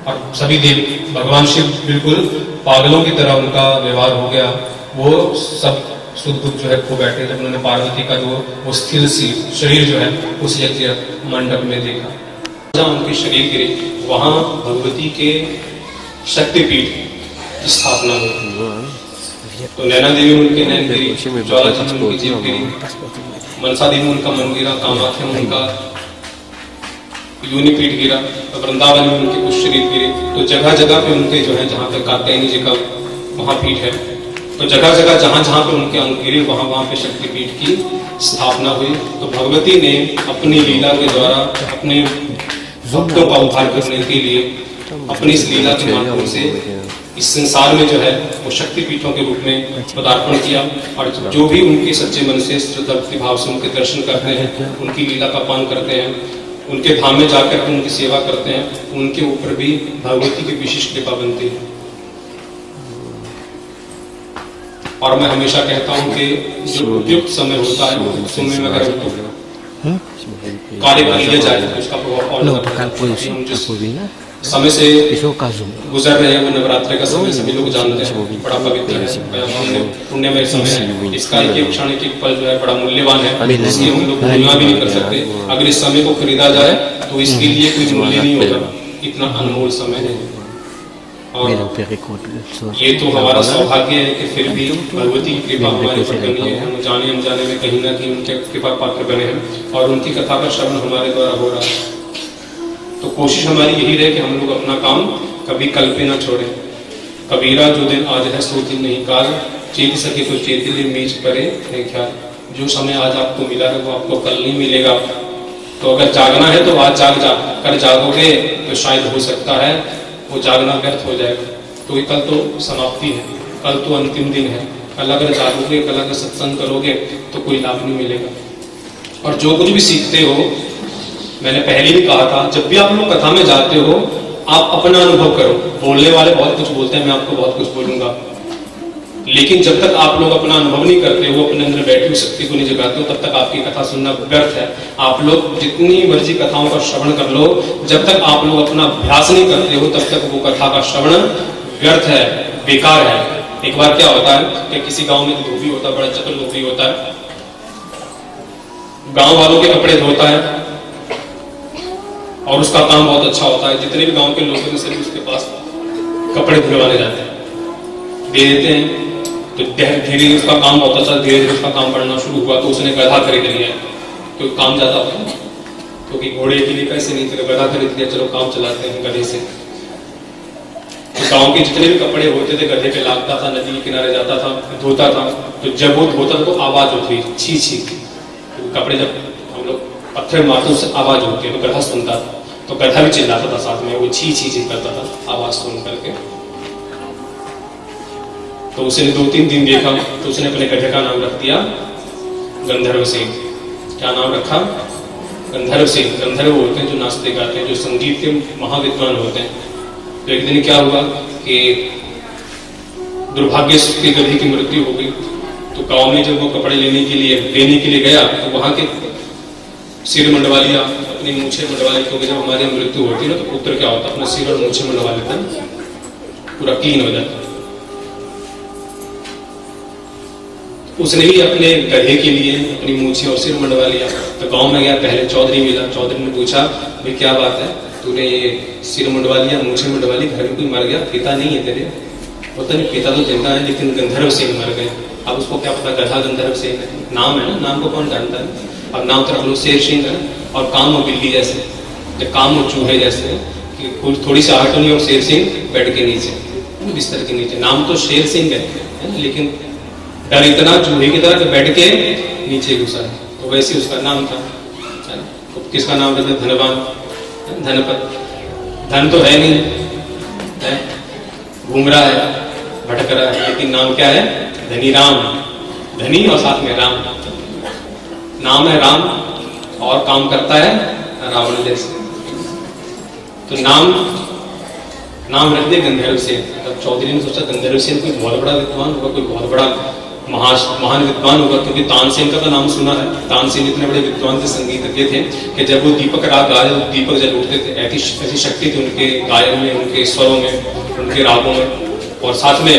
और सभी देव भगवान शिव बिल्कुल पागलों की तरह उनका व्यवहार हो गया। वो सब सुध बुद्ध जो है खो बैठे जब उन्होंने पार्वती का जो वो स्थिर सी शरीर जो है उस यज्ञ मंडप में देखा। जहाँ उनके शरीर गिरे वहां भगवती के शक्तिपीठ की स्थापना हुई। तो नैना देवी में उनके नैन गिरी, ज्वाला जी में उनकी जीभ गिरी, मनसा देवी में उनका मन गिरा, कामाख्या में उनका योनि पीठ गिरा, वृंदावन में उनके कुछ शरीर गिरे। तो जगह जगह पे उनके जो है, जहाँ पे कात्यायनी जी का वहां पीठ है, तो जगह जगह जहां जहां पे उनके अंग गिरे वहां वहां पे शक्तिपीठ की स्थापना हुई। तो भगवती ने अपनी लीला के द्वारा अपने भक्तों का उद्धार करने के लिए अपनी इस लीला के माध्यम से इस संसार में जो है वो शक्तिपीठों के रूप में पदार्पण किया। और जो भी उनके सच्चे मन से श्रद्धा भक्ति भाव से उनके दर्शन करते हैं, उनकी लीला का पान करते हैं, उनके धाम में जाकर के उनकी सेवा करते हैं, उनके ऊपर भी भगवती की विशेष कृपा बनती है। और मैं हमेशा कहता हूं कि जो उपयुक्त समय होता है उस समय में अगर कार्य कर लिया जाए तो उसका प्रभाव और समय से गुजर रहे हैं। वो नवरात्रि का समय सभी लोग जानते हैं, बड़ा पवित्र है, पुण्यमय समय है। इसका एक क्षण एक पल जो है बड़ा मूल्यवान है, इसलिए हम लोग तुलना भी नहीं कर सकते। अगर इस समय को खरीदा जाए तो इसके लिए कोई मूल्य नहीं होगा, इतना अनमोल समय है। और ये तो हमारा सौभाग्य है कि फिर भी भगवती की कृपा हमारे ऊपर बनी है। हम जाने अनजाने में कहीं ना कहीं उनके कृपा पात्र बने हैं और उनकी कथा का श्रवण हमारे द्वारा हो रहा है। तो कोशिश हमारी यही रहे कि हम लोग अपना काम कभी कल पे ना छोड़ें। कबीरा जो दिन आज है सो दिन नहीं काल, चेत सके तो चेत ले मीच परे है ख्याल। जो समय आज आपको मिला है वो आपको कल नहीं मिलेगा। तो अगर जागना है तो आज कर जागोगे तो शायद हो सकता है वो जागना व्यर्थ हो जाएगा। तो ये कल तो समाप्ति है, कल तो अंतिम दिन है। कल अगर जागोगे, कल अगर सत्संग करोगे तो कोई लाभ नहीं मिलेगा। और जो कुछ भी सीखते हो, मैंने पहले भी कहा था, जब भी आप लोग कथा में जाते हो आप अपना अनुभव करो। बोलने वाले बहुत कुछ बोलते हैं, मैं आपको बहुत कुछ बोलूंगा, लेकिन जब तक आप लोग अपना अनुभव नहीं करते हो, अपने अंदर बैठी हुई शक्ति को नहीं जगाते हो, तब तक आपकी कथा सुनना व्यर्थ है। आप लोग जितनी मर्जी कथाओं का श्रवण कर लो, जब तक आप लोग अपना अभ्यास नहीं करते हो तब तक वो कथा का श्रवण व्यर्थ है, बेकार है। एक बार क्या होता है कि किसी गांव में धोबी होता है, बड़ा चतुर धोबी होता है, गांव वालों के कपड़े धोता है और उसका काम बहुत अच्छा होता है। जितने भी गांव के लोग हैं सभी उसके पास कपड़े धुलवाने जाते हैं, दे देते हैं। तो धीरे उसका काम बहुत अच्छा, धीरे धीरे उसका काम बढ़ना शुरू हुआ। तो उसने गधा खरीद लिया, तो काम ज्यादा होता है क्योंकि घोड़े के लिए पैसे नहीं थे, गधा खरीद लिया, चलो काम चलाते हैं गधे से। तो गांव के जितने भी कपड़े होते थे गधे पे लागता था, नदी के किनारे जाता था, धोता था। तो जब वो धोता था तो आवाज होती छी छी। तो कपड़े जब हम लोग पत्थर मारते उससे आवाज होती है, तो गधा सुनता था, तो गधा भी चिल्लाता था साथ में, वो छी छी छी करता था आवाज सुन करके। तो उसने 2-3 दिन देखा, तो उसने अपने गधे का नाम रख दिया गंधर्व सिंह। क्या नाम रखा? गंधर्व सिंह। गंधर्व होते हैं जो नाचते गाते हैं, जो संगीत के महाविद्वान होते हैं। तो एक दिन क्या हुआ कि दुर्भाग्य से उसके गधे की मृत्यु हो गई। तो गांव में जब वो कपड़े लेने के लिए गया, तो वहां के सिर मंडवा लिया, अपनी मूछे मंडवा ली, क्योंकि जब हमारी मृत्यु होती है ना तो पुत्र क्या होता है, अपना सिर और मूछे मंडवा लेता है, पूरा क्लीन हो जाता है। उसने भी अपने गधे के लिए अपनी मूछे और सिर मंडवा लिया। तो गांव में गया, पहले चौधरी मिला। चौधरी ने पूछा, भाई क्या बात है, तूने ये सिर मंडवा लिया, मूछे मंडवा ली, घर में कोई मर गया, पिता नहीं है तेरे? बोलता नहीं, पिता तो जिंदा है लेकिन गंधर्व सिंह मर गए। अब उसको क्या पता गधा गंधर्व सिंह है, नाम है ना, नाम को कौन जानता है। अब नाम तो रख लो शेर सिंह है, और काम हो बिल्ली जैसे, जब काम हो चूहे जैसे, कि थोड़ी सी आहट होनी और शेर सिंह बेड के नीचे, बिस्तर के नीचे। नाम तो शेर सिंह है लेकिन डर इतना चूहे की तरह बैठ के नीचे घुसा है। तो वैसे उसका नाम था। तो किसका नाम रखते? धनवान, धनपत। धन तो है नहीं, है घूम रहा है, भटक रहा है, लेकिन नाम क्या है? धनी राम। धनी और साथ में राम। नाम है राम और काम करता है रावण जैसे। तो नाम रख दे गंधर्व सेन। तब चौधरी ने सोचा गंधर्व सेन कोई बहुत बड़ा विद्वान होगा, कोई बहुत बड़ा महान विद्वान होगा, क्योंकि तानसेन का तो नाम सुना है। तानसेन इतने बड़े विद्वान थे, संगीतज्ञ थे कि जब वो दीपक राग गाए तो दीपक जल उठते थे। ऐसी शक्ति थी उनके गायन में, उनके स्वरों में, उनके रागों में। और साथ में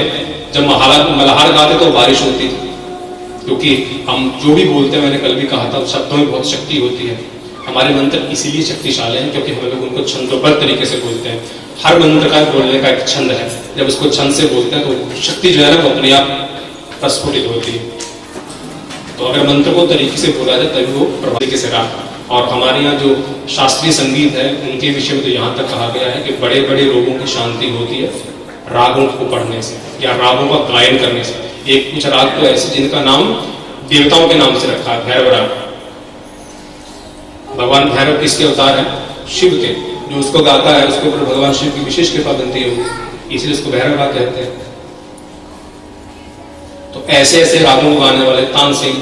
जब मल्हार गाते तो बारिश होती थी, क्योंकि हम जो भी बोलते हैं, मैंने कल भी कहा था, शब्दों में बहुत शक्ति होती है। हमारे मंत्र इसीलिए शक्तिशाली हैं क्योंकि हम लोग उनको छंदोबद्ध तरीके से बोलते हैं। हर मंत्र का बोलने का एक छंद है, जब उसको छंद से बोलते हैं तो शक्ति जो है ना वो अपने आप प्रस्फुटित होती है। तो अगर मंत्र को तरीके से बोला जाए तभी वो प्रभावी से रहा। और हमारे यहाँ जो शास्त्रीय संगीत है उनके विषय में तो यहाँ तक कहा गया है कि बड़े बड़े रोगों की शांति होती है रागों को पढ़ने से या रागों का गायन करने से। एक कुछ राग तो ऐसे जिनका नाम देवताओं के नाम से रखा है, भैरव राग। भगवान भैरव किसके अवतार है? शिव के। जो उसको गाता है उसके ऊपर भगवान शिव की विशेष कृपा बनती है, इसलिए उसको भैरव राग कहते हैं। तो ऐसे ऐसे रागों को गाने वाले तानसेन।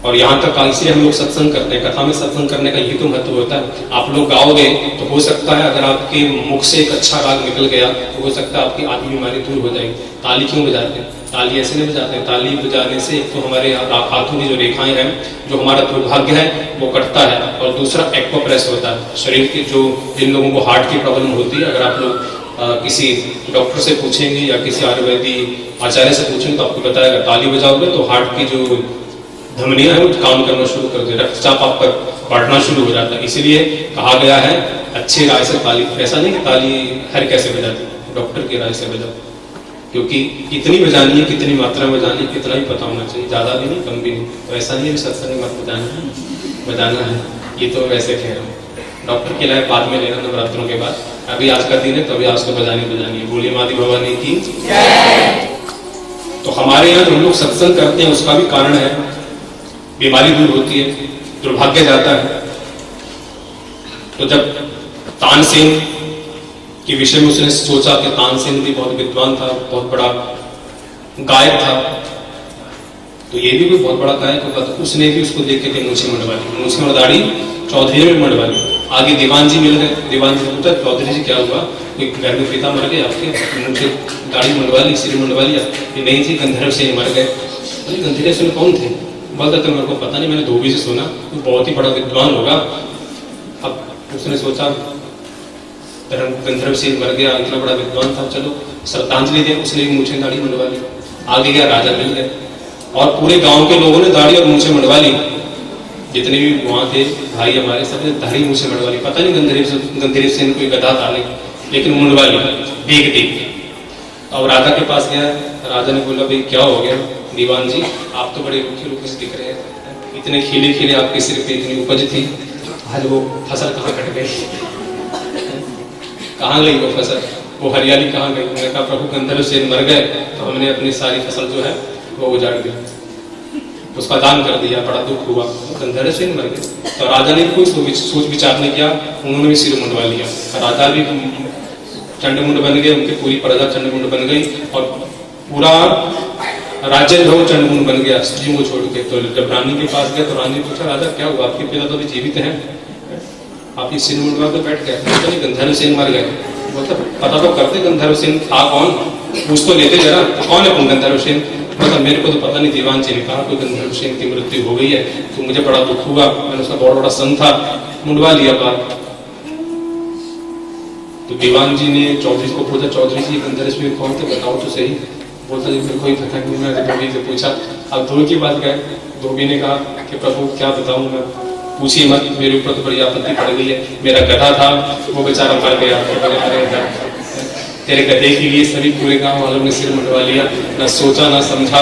और यहाँ तक इसलिए हम लोग सत्संग करते हैं, कथा में सत्संग करने का ये तो महत्व होता है। आप लोग गाओगे तो हो सकता है अगर आपके मुख से एक अच्छा राग निकल गया तो हो सकता है आपकी आधी बीमारी दूर हो जाएगी। ताली क्यों बजाते हैं? ताली ऐसे नहीं बजाते हैं। ताली बजाने से एक तो हमारे हाथों की जो रेखाएं हैं, जो हमारा दुर्भाग्य है वो कटता है, और दूसरा एक्वाप्रेस होता है। शरीर के जो जिन लोगों को हार्ट की प्रॉब्लम होती है, अगर आप लोग किसी डॉक्टर से पूछेंगे या किसी आयुर्वेदिक आचार्य से पूछेंगे तो आपको बताएगा ताली बजाओगे तो हार्ट की जो धमनियां हैं वो काम करना शुरू कर दे, रक्तचाप आपका बढ़ना शुरू हो जाता है। इसीलिए कहा गया है अच्छी राय से ताली। ऐसा नहीं कि ताली हर कैसे बजाती, डॉक्टर की राय से बजाओ, क्योंकि कितनी बजानी है, कितनी मात्रा में बजानी है, कितना ही पता होना चाहिए, ज्यादा भी नहीं कम भी नहीं। तो ऐसा नहीं है सत्संग मत बजाना है, ये तो वैसे कह रहा हूँ। डॉक्टर की राय बाद में लेना नवरात्रों के बाद। अभी आज का दिन है तो अभी आज तो बजानी है। बोलिए माता भवानी की। तो हमारे यहाँ जो लोग सत्संग करते हैं उसका भी कारण है, बीमारी दूर होती है, दुर्भाग्य जाता है। तो जब तानसेन के विषय में उसने सोचा कि तानसेन भी बहुत विद्वान था, बहुत बड़ा गायक था, तो ये भी कोई बहुत बड़ा गायक होगा। तो उसने भी उसको देख के मूछें मंडवा दाढ़ी चौधरी में मंडवा ली। आगे दीवान जी मिल गए। दीवान जी पूछा चौधरी जी क्या हुआ, कोई घर में पिता मर गए आपके, मुझे दाढ़ी मंडवा ली, सिर मंडवा लिया? नहीं जी गंधर्व सेन मर गए। गंधर्व सेन कौन थे? बोलता तो मेरे को पता नहीं, मैंने धोबी से सुना, तो बहुत ही बड़ा विद्वान होगा। अब उसने सोचा गंधर्व सेन मर गया, इतना बड़ा विद्वान था, चलो श्रद्धांजलि दे। उसने भी मूछें दाढ़ी मंडवा ली। आगे गया राजा मिल गए और पूरे गांव के लोगों ने दाढ़ी और मूछें मंडवा ली। जितने भी वहां थे भाई हमारे, सब ने दाढ़ी मूछें मंडवा ली। पता नहीं गंधर्व सेन कोई गधा था नहीं, लेकिन मंडवा ली देख देख। अब राजा के पास गया, राजा ने बोला भाई क्या हो गया? दीवान जी आप तो बड़े रूखे से दिख रहे हैं, इतने खिले खिले आपके सिर पे इतनी उपज थी, आज वो फसल कहाँ कट गई? कहाँ गई वो फसल, वो हरियाली कहाँ गई? मैंने कहा प्रभु गंधर्व सेन मर गए तो हमने अपनी सारी फसल जो है वो उजाड़ दी, उसका दान कर दिया, बड़ा दुख हुआ। गंधर्व सेन मर गए तो राजा ने कोई सोच विचार नहीं किया, उन्होंने भी सिर मुंडवा लिया। राजा भी चंडमुंड बन गए, उनकी पूरी प्रजा चंडमुंड बन गई और पूरा राज्य जो चंडमुंड बन गया स्त्रियों को छोड़ के। तो जब रानी के पास गया तो रानी ने पूछा राजा क्या हुआ, आपके पिता तो अभी जीवित हैं, आप इस सिर मुंडवा के बैठ गए? गंधर्व सेन मर गए। बोलता पता तो करते गंधर्व सेन था कौन, पूछ तो लेते जरा, तो कौन है गंधर्व सेन? मतलब मेरे को तो पता नहीं। दीवान जी ने कहा कोई गंधर्व सेन की मृत्यु हो गई है, तो मुझे बड़ा दुख हुआ, मैंने उसका बहुत बड़ा सन था, मुंडवा लिया बाल। तो दीवान जी ने चौधरी को पूछा चौधरी जी गंधर्व सेन कौन थे बताओ तो सही। बोलता जी मेरे को ही पता नहीं, मैंने धोबी से पूछा। अब धोबी की बात गए, धोबी ने कहा कि प्रभु क्या बताऊं मैं, पूछिए मत, मेरे ऊपर तो बड़ी आपत्ति पड़ गई है। मेरा गधा था वो बेचारा मर गया, तेरे गधे के लिए सभी पूरे गांव वालों ने सिर मंडवा लिया, ना सोचा ना समझा।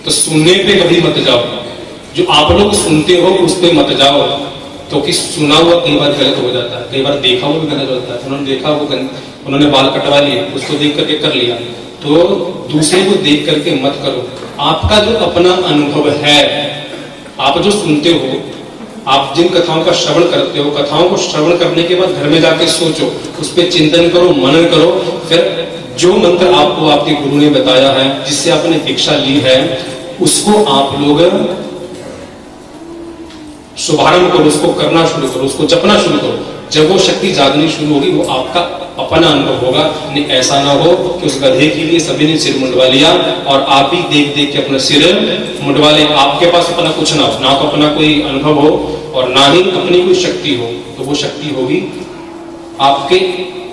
तो सुनने पे कभी मत जाओ, जो आप लोग सुनते हो उस पे मत जाओ, क्योंकि सुना हुआ कई बार गलत हो जाता है, कई बार देखा हुआ भी गलत होता है। उन्होंने देखा वो उन्होंने बाल कटवा लिए, उसको देख करके कर लिया, तो दूसरे को देख करके मत करो। आपका जो अपना अनुभव है, आप जो सुनते हो, आप जिन कथाओं का श्रवण करते हो, कथाओं को श्रवण करने के बाद घर में जाके सोचो, उस पर चिंतन करो, मनन करो। फिर जो मंत्र आपको आपके गुरु ने बताया है, जिससे आपने दीक्षा ली है, उसको आप लोग शुभारंभ करो, उसको करना शुरू करो, उसको जपना शुरू करो। जब वो शक्ति जागनी शुरू होगी वो आपका अपना अनुभव होगा। नहीं ऐसा ना हो कि उस गधे के लिए सभी ने सिर मुंडवा लिया और आप ही देख देख के अपना सिर मुंडवा ले, आपके पास अपना कुछ ना हो, ना तो अपना कोई अनुभव हो और ना ही अपनी कोई शक्ति हो। तो वो शक्ति होगी आपके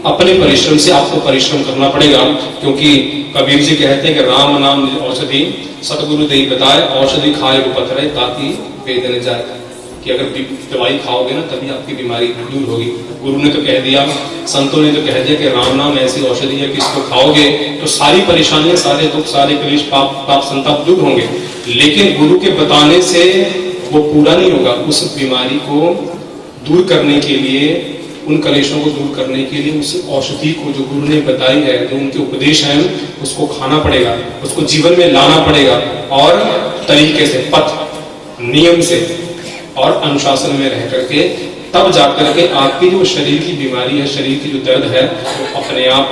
अपने परिश्रम से। आपको परिश्रम करना पड़ेगा, क्योंकि कबीर जी कहते हैं कि राम नाम औषधि सतगुरु देहि बताए, औषधि खाए वो पथरे ताकि वेद न जाए। कि अगर दवाई खाओगे ना तभी आपकी बीमारी दूर होगी। गुरु ने तो कह दिया, संतों ने तो कह दिया कि राम नाम ऐसी औषधि है कि इसको खाओगे तो सारी परेशानियां, सारे दुख, सारे क्लेश, पाप संताप दूर होंगे। लेकिन गुरु के बताने से वो पूरा नहीं होगा। उस बीमारी को दूर करने के लिए, उन कलेशों को दूर करने के लिए उस औषधि को जो गुरु ने बताई है, जो उनके उपदेश हैं, उसको खाना पड़ेगा, उसको जीवन में लाना पड़ेगा और तरीके से, पथ, नियम से और अनुशासन में रह करके तब जाकर के आपकी जो शरीर की बीमारी है, शरीर की जो दर्द है, वो अपने आप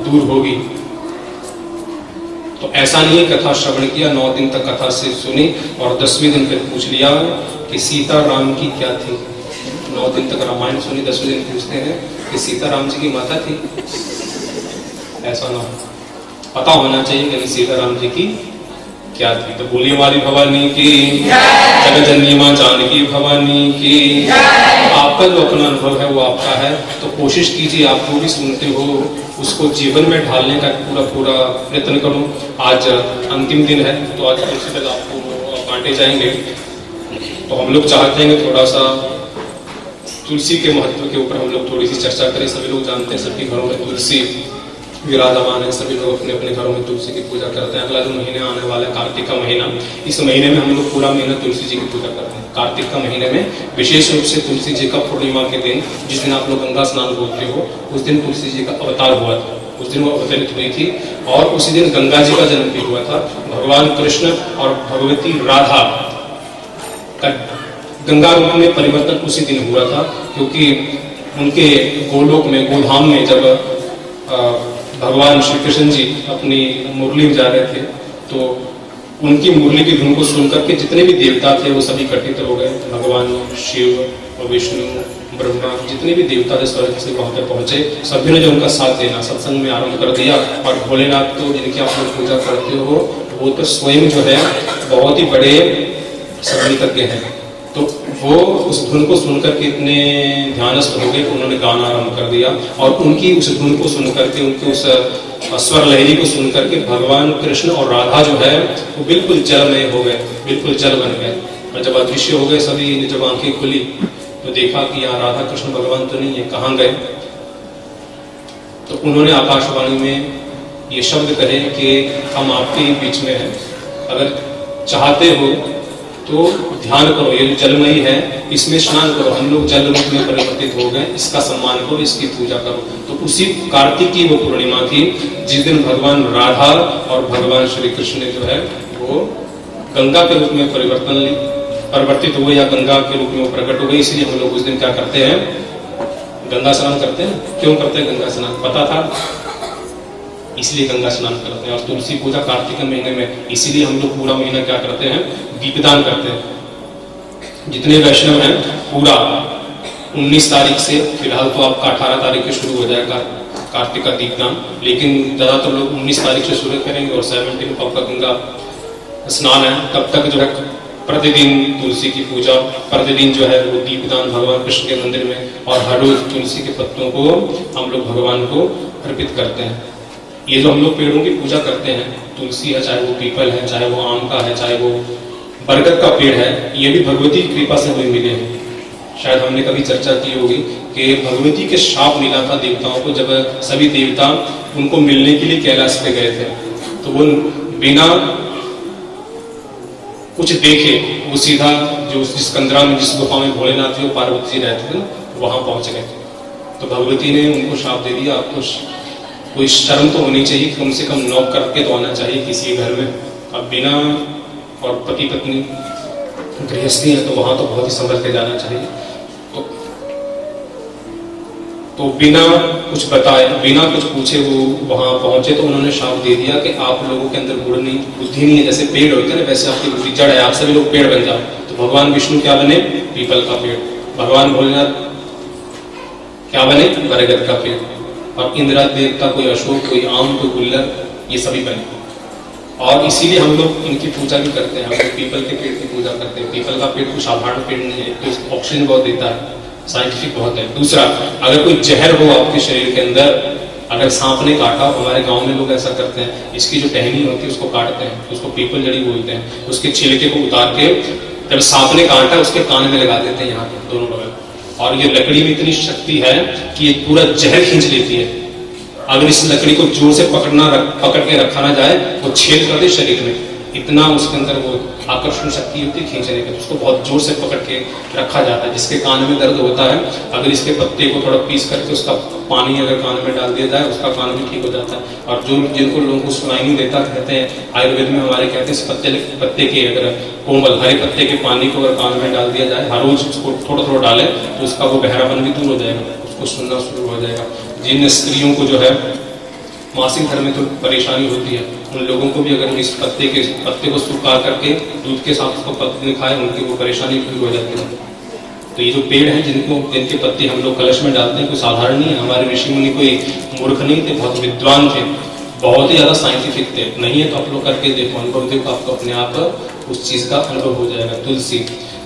दूर होगी। तो ऐसा नहीं कथा श्रवण किया, 9 दिन तक कथा से सुनी और 10वें दिन फिर पूछ लिया कि सीता राम की क्या थी। 9 दिन तक रामायण सुनी, 10वें दिन पूछते हैं कि सीता राम जी की माता थी। ऐसा ना हो, पता होना चाहिए कि सीता राम जी की क्या थी। तो बोली हमारी भवानी की, जगजननी मां जानकी भवानी की। आपका जो अपना अनुभव है वो आपका है, तो कोशिश कीजिए, आप जो भी सुनते हो उसको जीवन में ढालने का पूरा प्रयत्न करो। आज अंतिम दिन है तो आज तुलसी तक आपको बांटे जाएंगे। तो हम लोग चाहते हैं कि थोड़ा सा तुलसी के महत्व के ऊपर हम लोग थोड़ी सी चर्चा करें। सभी लोग जानते हैं सबके घरों में तुलसी विराजमान है, सभी लोग अपने अपने घरों में तुलसी की पूजा करते हैं। अगला जो महीने आने वाला है कार्तिक का महीना, इस महीने में हम लोग पूरा महीना तुलसी जी की पूजा करते हैं। कार्तिक का महीने में विशेष रूप से तुलसी जी का पूर्णिमा के दिन, जिस दिन आप लोग गंगा स्नान बोलते हो, उस दिन तुलसी जी का अवतार हुआ था। उस दिन वो अवतरित हुई थी और उसी दिन गंगा जी का जन्म भी हुआ था। भगवान कृष्ण और भगवती राधा का गंगा रूप में परिवर्तन उसी दिन हुआ था, क्योंकि उनके गोलोक में, गोधाम में जब भगवान श्री कृष्ण जी अपनी मुरली में जा रहे थे तो उनकी मुरली की धुन को सुनकर के जितने भी देवता थे वो सभी एकत्रित हो गए। भगवान शिव और विष्णु, ब्रह्मा, जितने भी देवता थे स्वर्ग से वहां पर पहुंचे। सभी ने जो उनका साथ देना सत्संग में आरंभ कर दिया। और भोलेनाथ तो जिनकी आप लोग पूजा करते हो वो तो स्वयं जो है बहुत ही बड़े संगीतज्ञ हैं। तो वो उस धुन को सुनकर के इतने ध्यानस्थ हो गए कि उन्होंने गाना आरंभ कर दिया और उनकी उस धुन को सुनकर के, उनके उस स्वर लहरी को सुनकर के भगवान कृष्ण और राधा जो है वो बिल्कुल जलमय हो गए, बिल्कुल जल बन गए। और जब अदृश्य हो गए सभी, जब आंखें खुली तो देखा कि यहाँ राधा कृष्ण भगवान तो नहीं है, कहाँ गए। तो उन्होंने आकाशवाणी में ये शब्द कहे कि हम आपके बीच में हैं, अगर चाहते हो तो ध्यान करो, ये जलमयी है इसमें स्नान करो। हम लोग जल रूप में परिवर्तित हो गए, इसका सम्मान करो, इसकी पूजा करो। तो उसी कार्तिक की वो पूर्णिमा थी जिस दिन भगवान राधा और भगवान श्री कृष्ण ने जो है वो गंगा के रूप में परिवर्तित हुए या गंगा के रूप में वो प्रकट हो गए। इसलिए हम लोग उस दिन क्या करते हैं, गंगा स्नान करते हैं। क्यों करते हैं गंगा स्नान, पता था? इसलिए गंगा स्नान करते हैं। और तुलसी पूजा कार्तिक के महीने में, इसीलिए हम लोग पूरा महीना क्या करते हैं, दीपदान करते हैं। जितने वैष्णव हैं पूरा 19 तारीख से, फिलहाल तो आपका 18 तारीख से शुरू हो जाएगा कार्तिक का दीपदान, लेकिन ज़्यादातर लोग 19 तारीख से शुरू करेंगे और 17 को आपका गंगा स्नान है। तब तक जो है प्रतिदिन तुलसी की पूजा, प्रतिदिन जो है वो दीपदान भगवान कृष्ण के मंदिर में, और हर रोज तुलसी के पत्तों को हम लोग भगवान को अर्पित करते हैं। ये जो हम लोग पेड़ों की पूजा करते हैं, तुलसी है, चाहे वो पीपल है, चाहे वो आम का है, चाहे वो बरगद का पेड़ है, ये भी भगवती की कृपा से हमें मिले हैं। शायद हमने कभी चर्चा की होगी कि भगवती के शाप मिला था देवताओं को, जब सभी देवता उनको मिलने के लिए कैलाश पे गए थे तो वो बिना कुछ देखे वो सीधा जो जिस कंदरा में, जिस गुफा में भोलेनाथ जी और पार्वती जी रहते थे वहां पहुंच गए। तो भगवती ने उनको शाप दे दिया, आपको कोई शर्म तो होनी चाहिए, कम से कम नॉक करके तो आना चाहिए किसी घर में। अब बिना, और पति पत्नी गृहस्थी है तो वहां तो बहुत ही संभल के जाना चाहिए। तो तो बिना कुछ बताए, बिना कुछ पूछे वो वहां पहुंचे, तो उन्होंने शाप दे दिया कि आप लोगों के अंदर बुद्धि नहीं है, जैसे पेड़ होते हैं ना वैसे आपकी बुद्धि जड़ है, आप सभी लोग पेड़ बन जाओ। तो भगवान विष्णु क्या बने? पीपल का पेड़। भगवान भोलेनाथ क्या बने? बरगद का पेड़। और इंद्राज देवता कोई अशोक, कोई आम, कोई गुल्लर, ये सभी बने। और इसीलिए हम लोग इनकी पूजा भी करते हैं, हम लोग पीपल के पेड़ की पूजा करते हैं। पीपल का पेड़ कुछ साधारण पेड़ नहीं है, तो ऑक्सीजन बहुत देता है, साइंटिफिक बहुत है। दूसरा, अगर कोई जहर हो आपके शरीर के अंदर, अगर सांप ने काटा, हमारे गांव में लोग ऐसा करते हैं, इसकी जो टहनी होती है उसको काटते हैं, उसको पीपल जड़ी बोलते हैं, उसके छिलके को उतार के जब सांप ने काटा उसके कान में लगा देते हैं, यहाँ पे दोनों बगल। और ये लकड़ी में इतनी शक्ति है कि ये पूरा जहर खींच लेती है। अगर इस लकड़ी को जोर से पकड़ के रखा ना जाए, वो छेद कर दे शरीर में, इतना उसके अंदर वो आकर्षण शक्ति होती है खींचने की, तो उसको बहुत जोर से पकड़ के रखा जाता है। जिसके कान में दर्द होता है, अगर इसके पत्ते को थोड़ा पीस करके उसका पानी अगर कान में डाल दिया जाए, उसका कान भी ठीक हो जाता है। और जिनको लोगों को सुनाई नहीं देता, कहते हैं आयुर्वेद में हमारे कहते हैं इस पत्ते के अगर कोमल हरे पत्ते के पानी को अगर कान में डाल दिया जाए, हर रोज उसको थोड़ा थोड़ा डाले, तो उसका वो बहरापन भी दूर हो जाएगा, उसको सुनना शुरू हो जाएगा। जिन स्त्रियों को जो है मासिक धर्म में तो परेशानी होती है, उन लोगों को भी अगर इस पत्ते को सुखा करके दूध के साथ उसको पत्ते खाए, उनकी वो परेशानी दूर हो जाती है। तो ये जो पेड़ हैं जिनके पत्ते हम लोग कलश में डालते हैं, कोई साधारण नहीं है। हमारे ऋषि मुनि कोई मूर्ख नहीं थे, बहुत विद्वान थे, बहुत ही ज्यादा साइंटिफिक थे। नहीं है तो आप लोग करके देखो, अनुभव देखो, आपको अपने आप उस चीज का अनुभव हो जाएगा।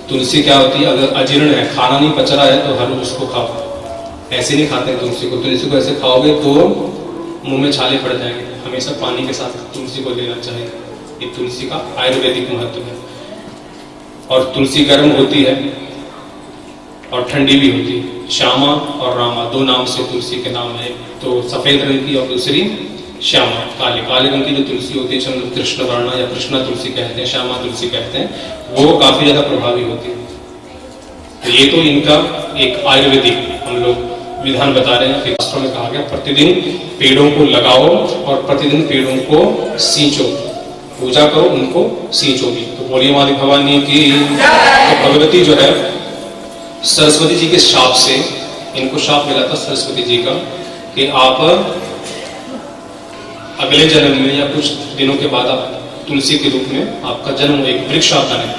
तुलसी क्या होती है? अगर अजीर्ण है, खाना नहीं पच रहा है, तो हर रोज उसको खाओ। ऐसे नहीं खाते तुलसी को ऐसे खाओगे तो मुंह में छाले पड़ जाएंगे। हमेशा पानी के साथ तुलसी को लेना चाहिए। ये तुलसी का आयुर्वेदिक महत्व है। और तुलसी गर्म होती है और ठंडी भी होती है। श्यामा और रामा दो नाम से तुलसी के नाम है, तो सफेद रंग की और दूसरी श्यामा, काले रंग की जो तुलसी होती है, जिसे हम लोग कृष्ण वर्णा या कृष्णा तुलसी कहते हैं, श्यामा तुलसी कहते हैं, वो काफी ज्यादा प्रभावी होती है। तो ये तो इनका एक आयुर्वेदिक हम लोग विधान बता रहे हैं। शास्त्रों में कहा गया प्रतिदिन पेड़ों को लगाओ और प्रतिदिन पेड़ों को सींचो, पूजा करो, उनको सींचो भी। तो बोलिए मालिक भवानी की। तो भगवती जो है सरस्वती जी के शाप से, इनको शाप मिला था सरस्वती जी का कि आप अगले जन्म में या कुछ दिनों के बाद आप तुलसी के रूप में आपका जन्म एक वृक्ष आता है।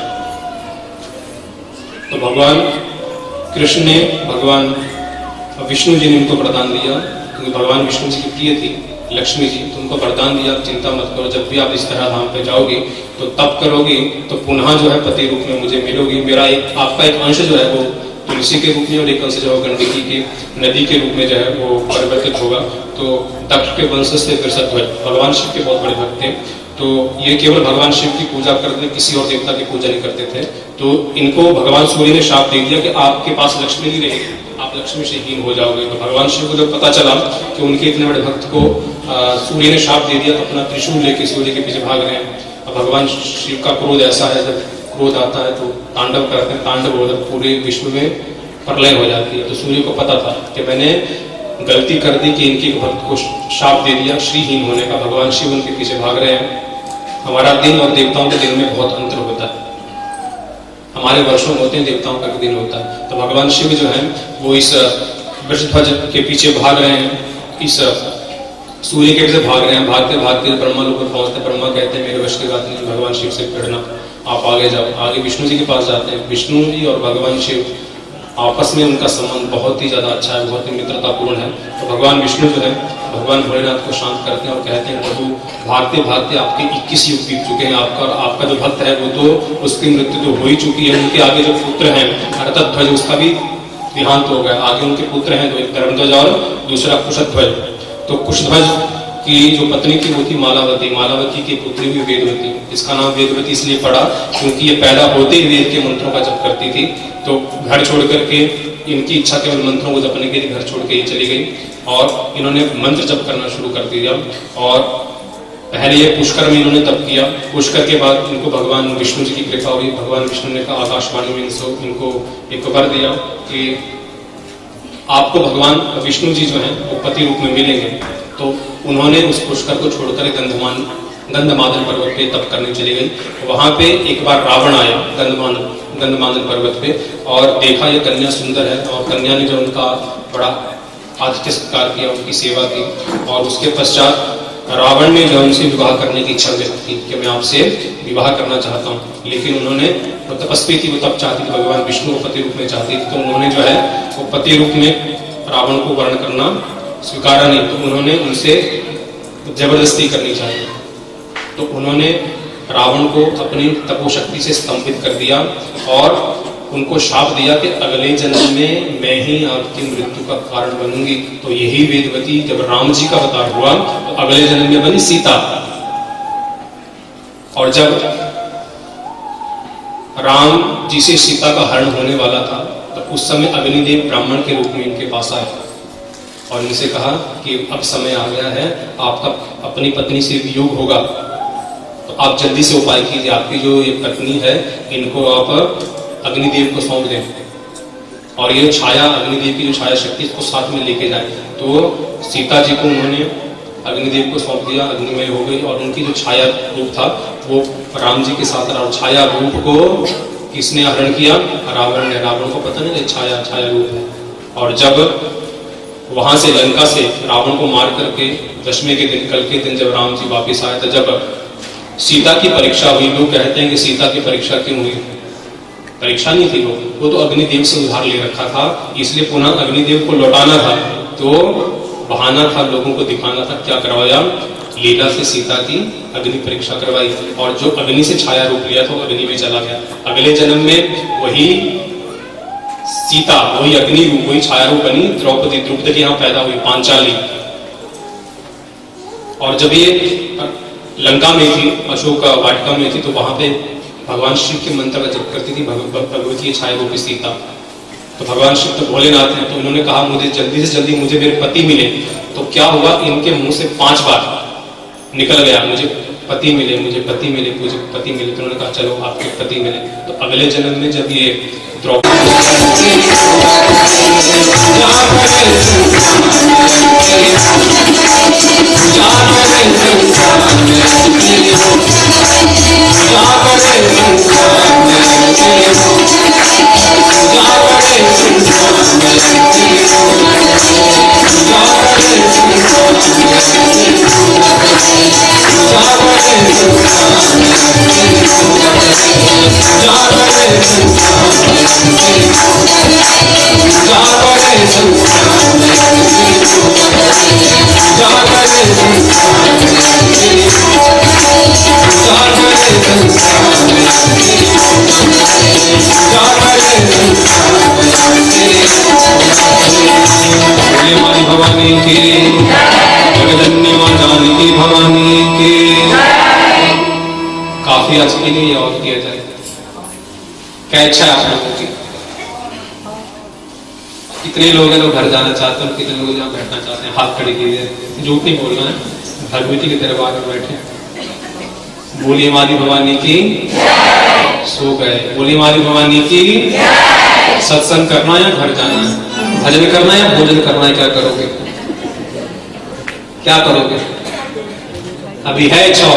तो भगवान कृष्ण ने भगवान विष्णु जी ने उनको वरदान दिया, क्योंकि भगवान विष्णु जी की प्रिय थी लक्ष्मी जी, तो उनको वरदान दिया चिंता मत करो, जब भी आप इस तरह धाम पे जाओगे तो तप करोगे तो पुनः जो है पति रूप में मुझे मिलोगी। मेरा आपका एक अंश जो है वो तुलसी के रूप में और एक अंश जो है गंडकी की नदी के रूप में जो है वो परिवर्तित होगा। तो दक्ष के वंश से फिर सध्वज भगवान शिव के बहुत बड़े भक्त थे, तो ये केवल भगवान शिव की पूजा करते, किसी और देवता की पूजा नहीं करते थे। तो इनको भगवान सूर्य ने शाप दे दिया कि आपके पास लक्ष्मी नहीं रहेगी, आप लक्ष्मी से हीन हो जाओगे। तो भगवान शिव को जब पता चला कि उनके इतने बड़े भक्त को सूर्य ने शाप दे दिया, तो अपना त्रिशूल लेके सूर्य के पीछे भाग रहे हैं। अब भगवान शिव का क्रोध ऐसा है, जब क्रोध आता है तो तांडव करते हैं, तांडव होकर पूरे विश्व में प्रलय हो जाती है। तो सूर्य को पता था कि मैंने गलती कर दी कि इनके भक्त को शाप दे दिया श्रीहीन होने का। भगवान शिव उनके पीछे भाग रहे हैं। हमारा दिन और देवताओं के दिन में बहुत अंतर होता है, हमारे वर्षों में होते हैं, देवताओं का दिन होता है। तो भगवान शिव जो है वो इस वृषध्वज के पीछे भाग रहे हैं, इस सूर्य के पीछे भाग रहे हैं। भागते भागते ब्रह्मा लोग पर पहुंचते, ब्रह्मा कहते हैं मेरे वश की बात नहीं, भगवान शिव से भिड़ना, आप आगे जाओ। आगे विष्णु जी के पास जाते हैं। विष्णु जी और भगवान शिव आपस में उनका संबंध बहुत ही ज्यादा अच्छा है, बहुत ही मित्रतापूर्ण है। तो भगवान विष्णु जो है भगवान भोलेनाथ को शांत करते हैं और कहते हैं प्रभु भागते भागते आपके 21 युग बीत चुके हैं, आपका जो भक्त है वो तो उसकी मृत्यु तो हो ही चुकी है, उनके आगे जो पुत्र हैं हरतध्वज उसका भी देहांत हो गया। आगे उनके पुत्र हैं, तो एक धर्मध्वज और दूसरा कुशध्वज। तो कुशध्वज की जो पत्नी थी वो थी मालावती, मालावती की पुत्री भी वेदवती। इसका नाम वेदवती इसलिए पड़ा क्योंकि ये पैदा होते ही वेद के मंत्रों का जप करती थी। तो घर छोड़ करके इनकी इच्छा केवल मंत्रों को जपने के लिए घर छोड़ के ही चली गई और इन्होंने मंत्र जप करना शुरू कर दिया। और पहले ये पुष्कर में इन्होंने तप किया। पुष्कर के बाद इनको भगवान विष्णु जी की कृपा हुई। भगवान विष्णु ने कहा आकाशवाणी में इनको एक वर दिया कि आपको भगवान विष्णु जी जो हैं वो पति रूप में मिलेंगे। तो उन्होंने उस पुष्कर को छोड़कर गंधमादन पर्वत पे तप करने चली गई। वहां पे एक बार रावण आया गंधमादन पर्वत पे और देखा ये कन्या सुंदर है, और कन्या ने जो उनका बड़ा आतिथ्य सत्कार किया, उनकी सेवा की। और उसके पश्चात रावण ने जो उनसे विवाह करने की इच्छा व्यक्त की कि मैं आपसे विवाह करना चाहता हूँ, लेकिन उन्होंने, वो तपस्वी थी, वो तब चाहती थी, भगवान विष्णु को पति रूप में चाहती थी, तो उन्होंने जो है वो पति रूप में रावण को वर्ण करना स्वीकारा नहीं। तो उन्होंने उनसे जबरदस्ती करनी चाहिए, तो उन्होंने रावण को अपनी तपोशक्ति से स्तंभित कर दिया और उनको शाप दिया कि अगले जन्म में मैं ही आपकी मृत्यु का कारण बनूंगी। तो यही वेदवती जब राम जी का अवतार हुआ तो अगले जन्म में बनी सीता। और जब राम जी से सीता का हरण होने वाला था तो उस समय अग्निदेव ब्राह्मण के रूप में इनके पास आए और इनसे कहा कि अब समय आ गया है, आपका अपनी पत्नी से वियोग होगा, तो आप जल्दी से उपाय कीजिए, आपकी जो ये पत्नी है इनको आप अग्निदेव को सौंप दें और ये छाया, अग्निदेव की जो छाया शक्ति इसको साथ में लेके जाए। तो सीता जी को उन्होंने अग्निदेव को सौंप दिया, अग्निमय हो गई और उनकी जो छाया रूप था वो राम जी के साथ रहा। छाया रूप को किसने हरण किया? रावण ने। रावण को पता नहीं छाया रूप है। और जब वहां से लंका से रावण को मार करके दशमी के दिन, कल के दिन जब राम जी वापिस आए, तो जब सीता की परीक्षा हुई, लोग कहते हैं कि सीता की परीक्षा क्यों हुई? परीक्षा नहीं थी, वो तो अग्निदेव से उधार ले रखा था, इसलिए पुनः अग्निदेव को लौटाना था, तो बहाना था, लोगों को दिखाना था। क्या करवाया? लीला से सीता की अग्नि परीक्षा करवाई और जो अग्नि से छाया रूप लिया था अग्नि में चला गया। अगले जन्म में वही सीता, वही अग्नि रूप, वही छाया रूप बनी द्रौपदी के यहाँ पैदा हुई, पांचाली। और जब ये लंका में थी, अशोक वाटिका में थी, तो वहां पे भगवान शिव के मंत्र का जप करती थी भगवती छाया रूपी सीता। तो भगवान शिव तो भोलेनाथ हैं, तो उन्होंने कहा मुझे जल्दी से जल्दी मुझे मेरे पति मिले। तो क्या हुआ, इनके मुंह से 5 बार निकल गया, मुझे पति मिले, मुझे पति मिले, मुझे पति मिले। तो उन्होंने कहा चलो आपके पति मिले। तो अगले जन्म में जब ये भवानी की जगदन्नी मां जानकी भवानी की। काफी आज के लिए और किया जाए। क्या इच्छा है आप लोगों की? कितने लोग हैं लोग घर जाना चाहते हैं, कितने लोग यहाँ बैठना चाहते हैं? हाथ खड़े कीजिए, झूठ नहीं बोलना है, भगवती के दरबार में बैठे। बोलिए माली भवानी की। सो गए। बोलिए माली भवानी की। सत्संग करना या घर जाना है? भजन करना या भोजन करना है? क्या करोगे? क्या करोगे? अभी है इच्छा।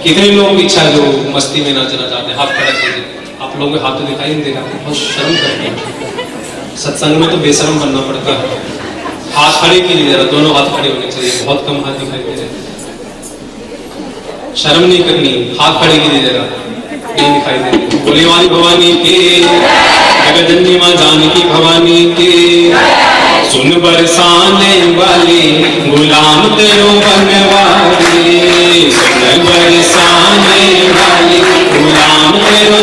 कितने लोगों की इच्छा है जो मस्ती में नाचना चाहते हैं? हाथ खड़ा कीजिए। आप लोगों के हाथ तो दिखाई नहीं दे रहा, बहुत शर्म करते हैं। सत्संग में तो बेशर्म बनना पड़ता है। हाथ खड़े कीजिए जरा, दोनों हाथ खड़े होने चाहिए, बहुत कम हाथ दिखाई दे रहे। शर्म नहीं करनी, हाथ खड़े कीजिए जरा, नहीं दिखाई दे रही। बोले वाली भवानी की, जगदन्नी मां जानकी भवानी की। सुन बरसाने वाली गुलाम तेरो बनवारी, सुन बरसाने वाली गुलाम तेरो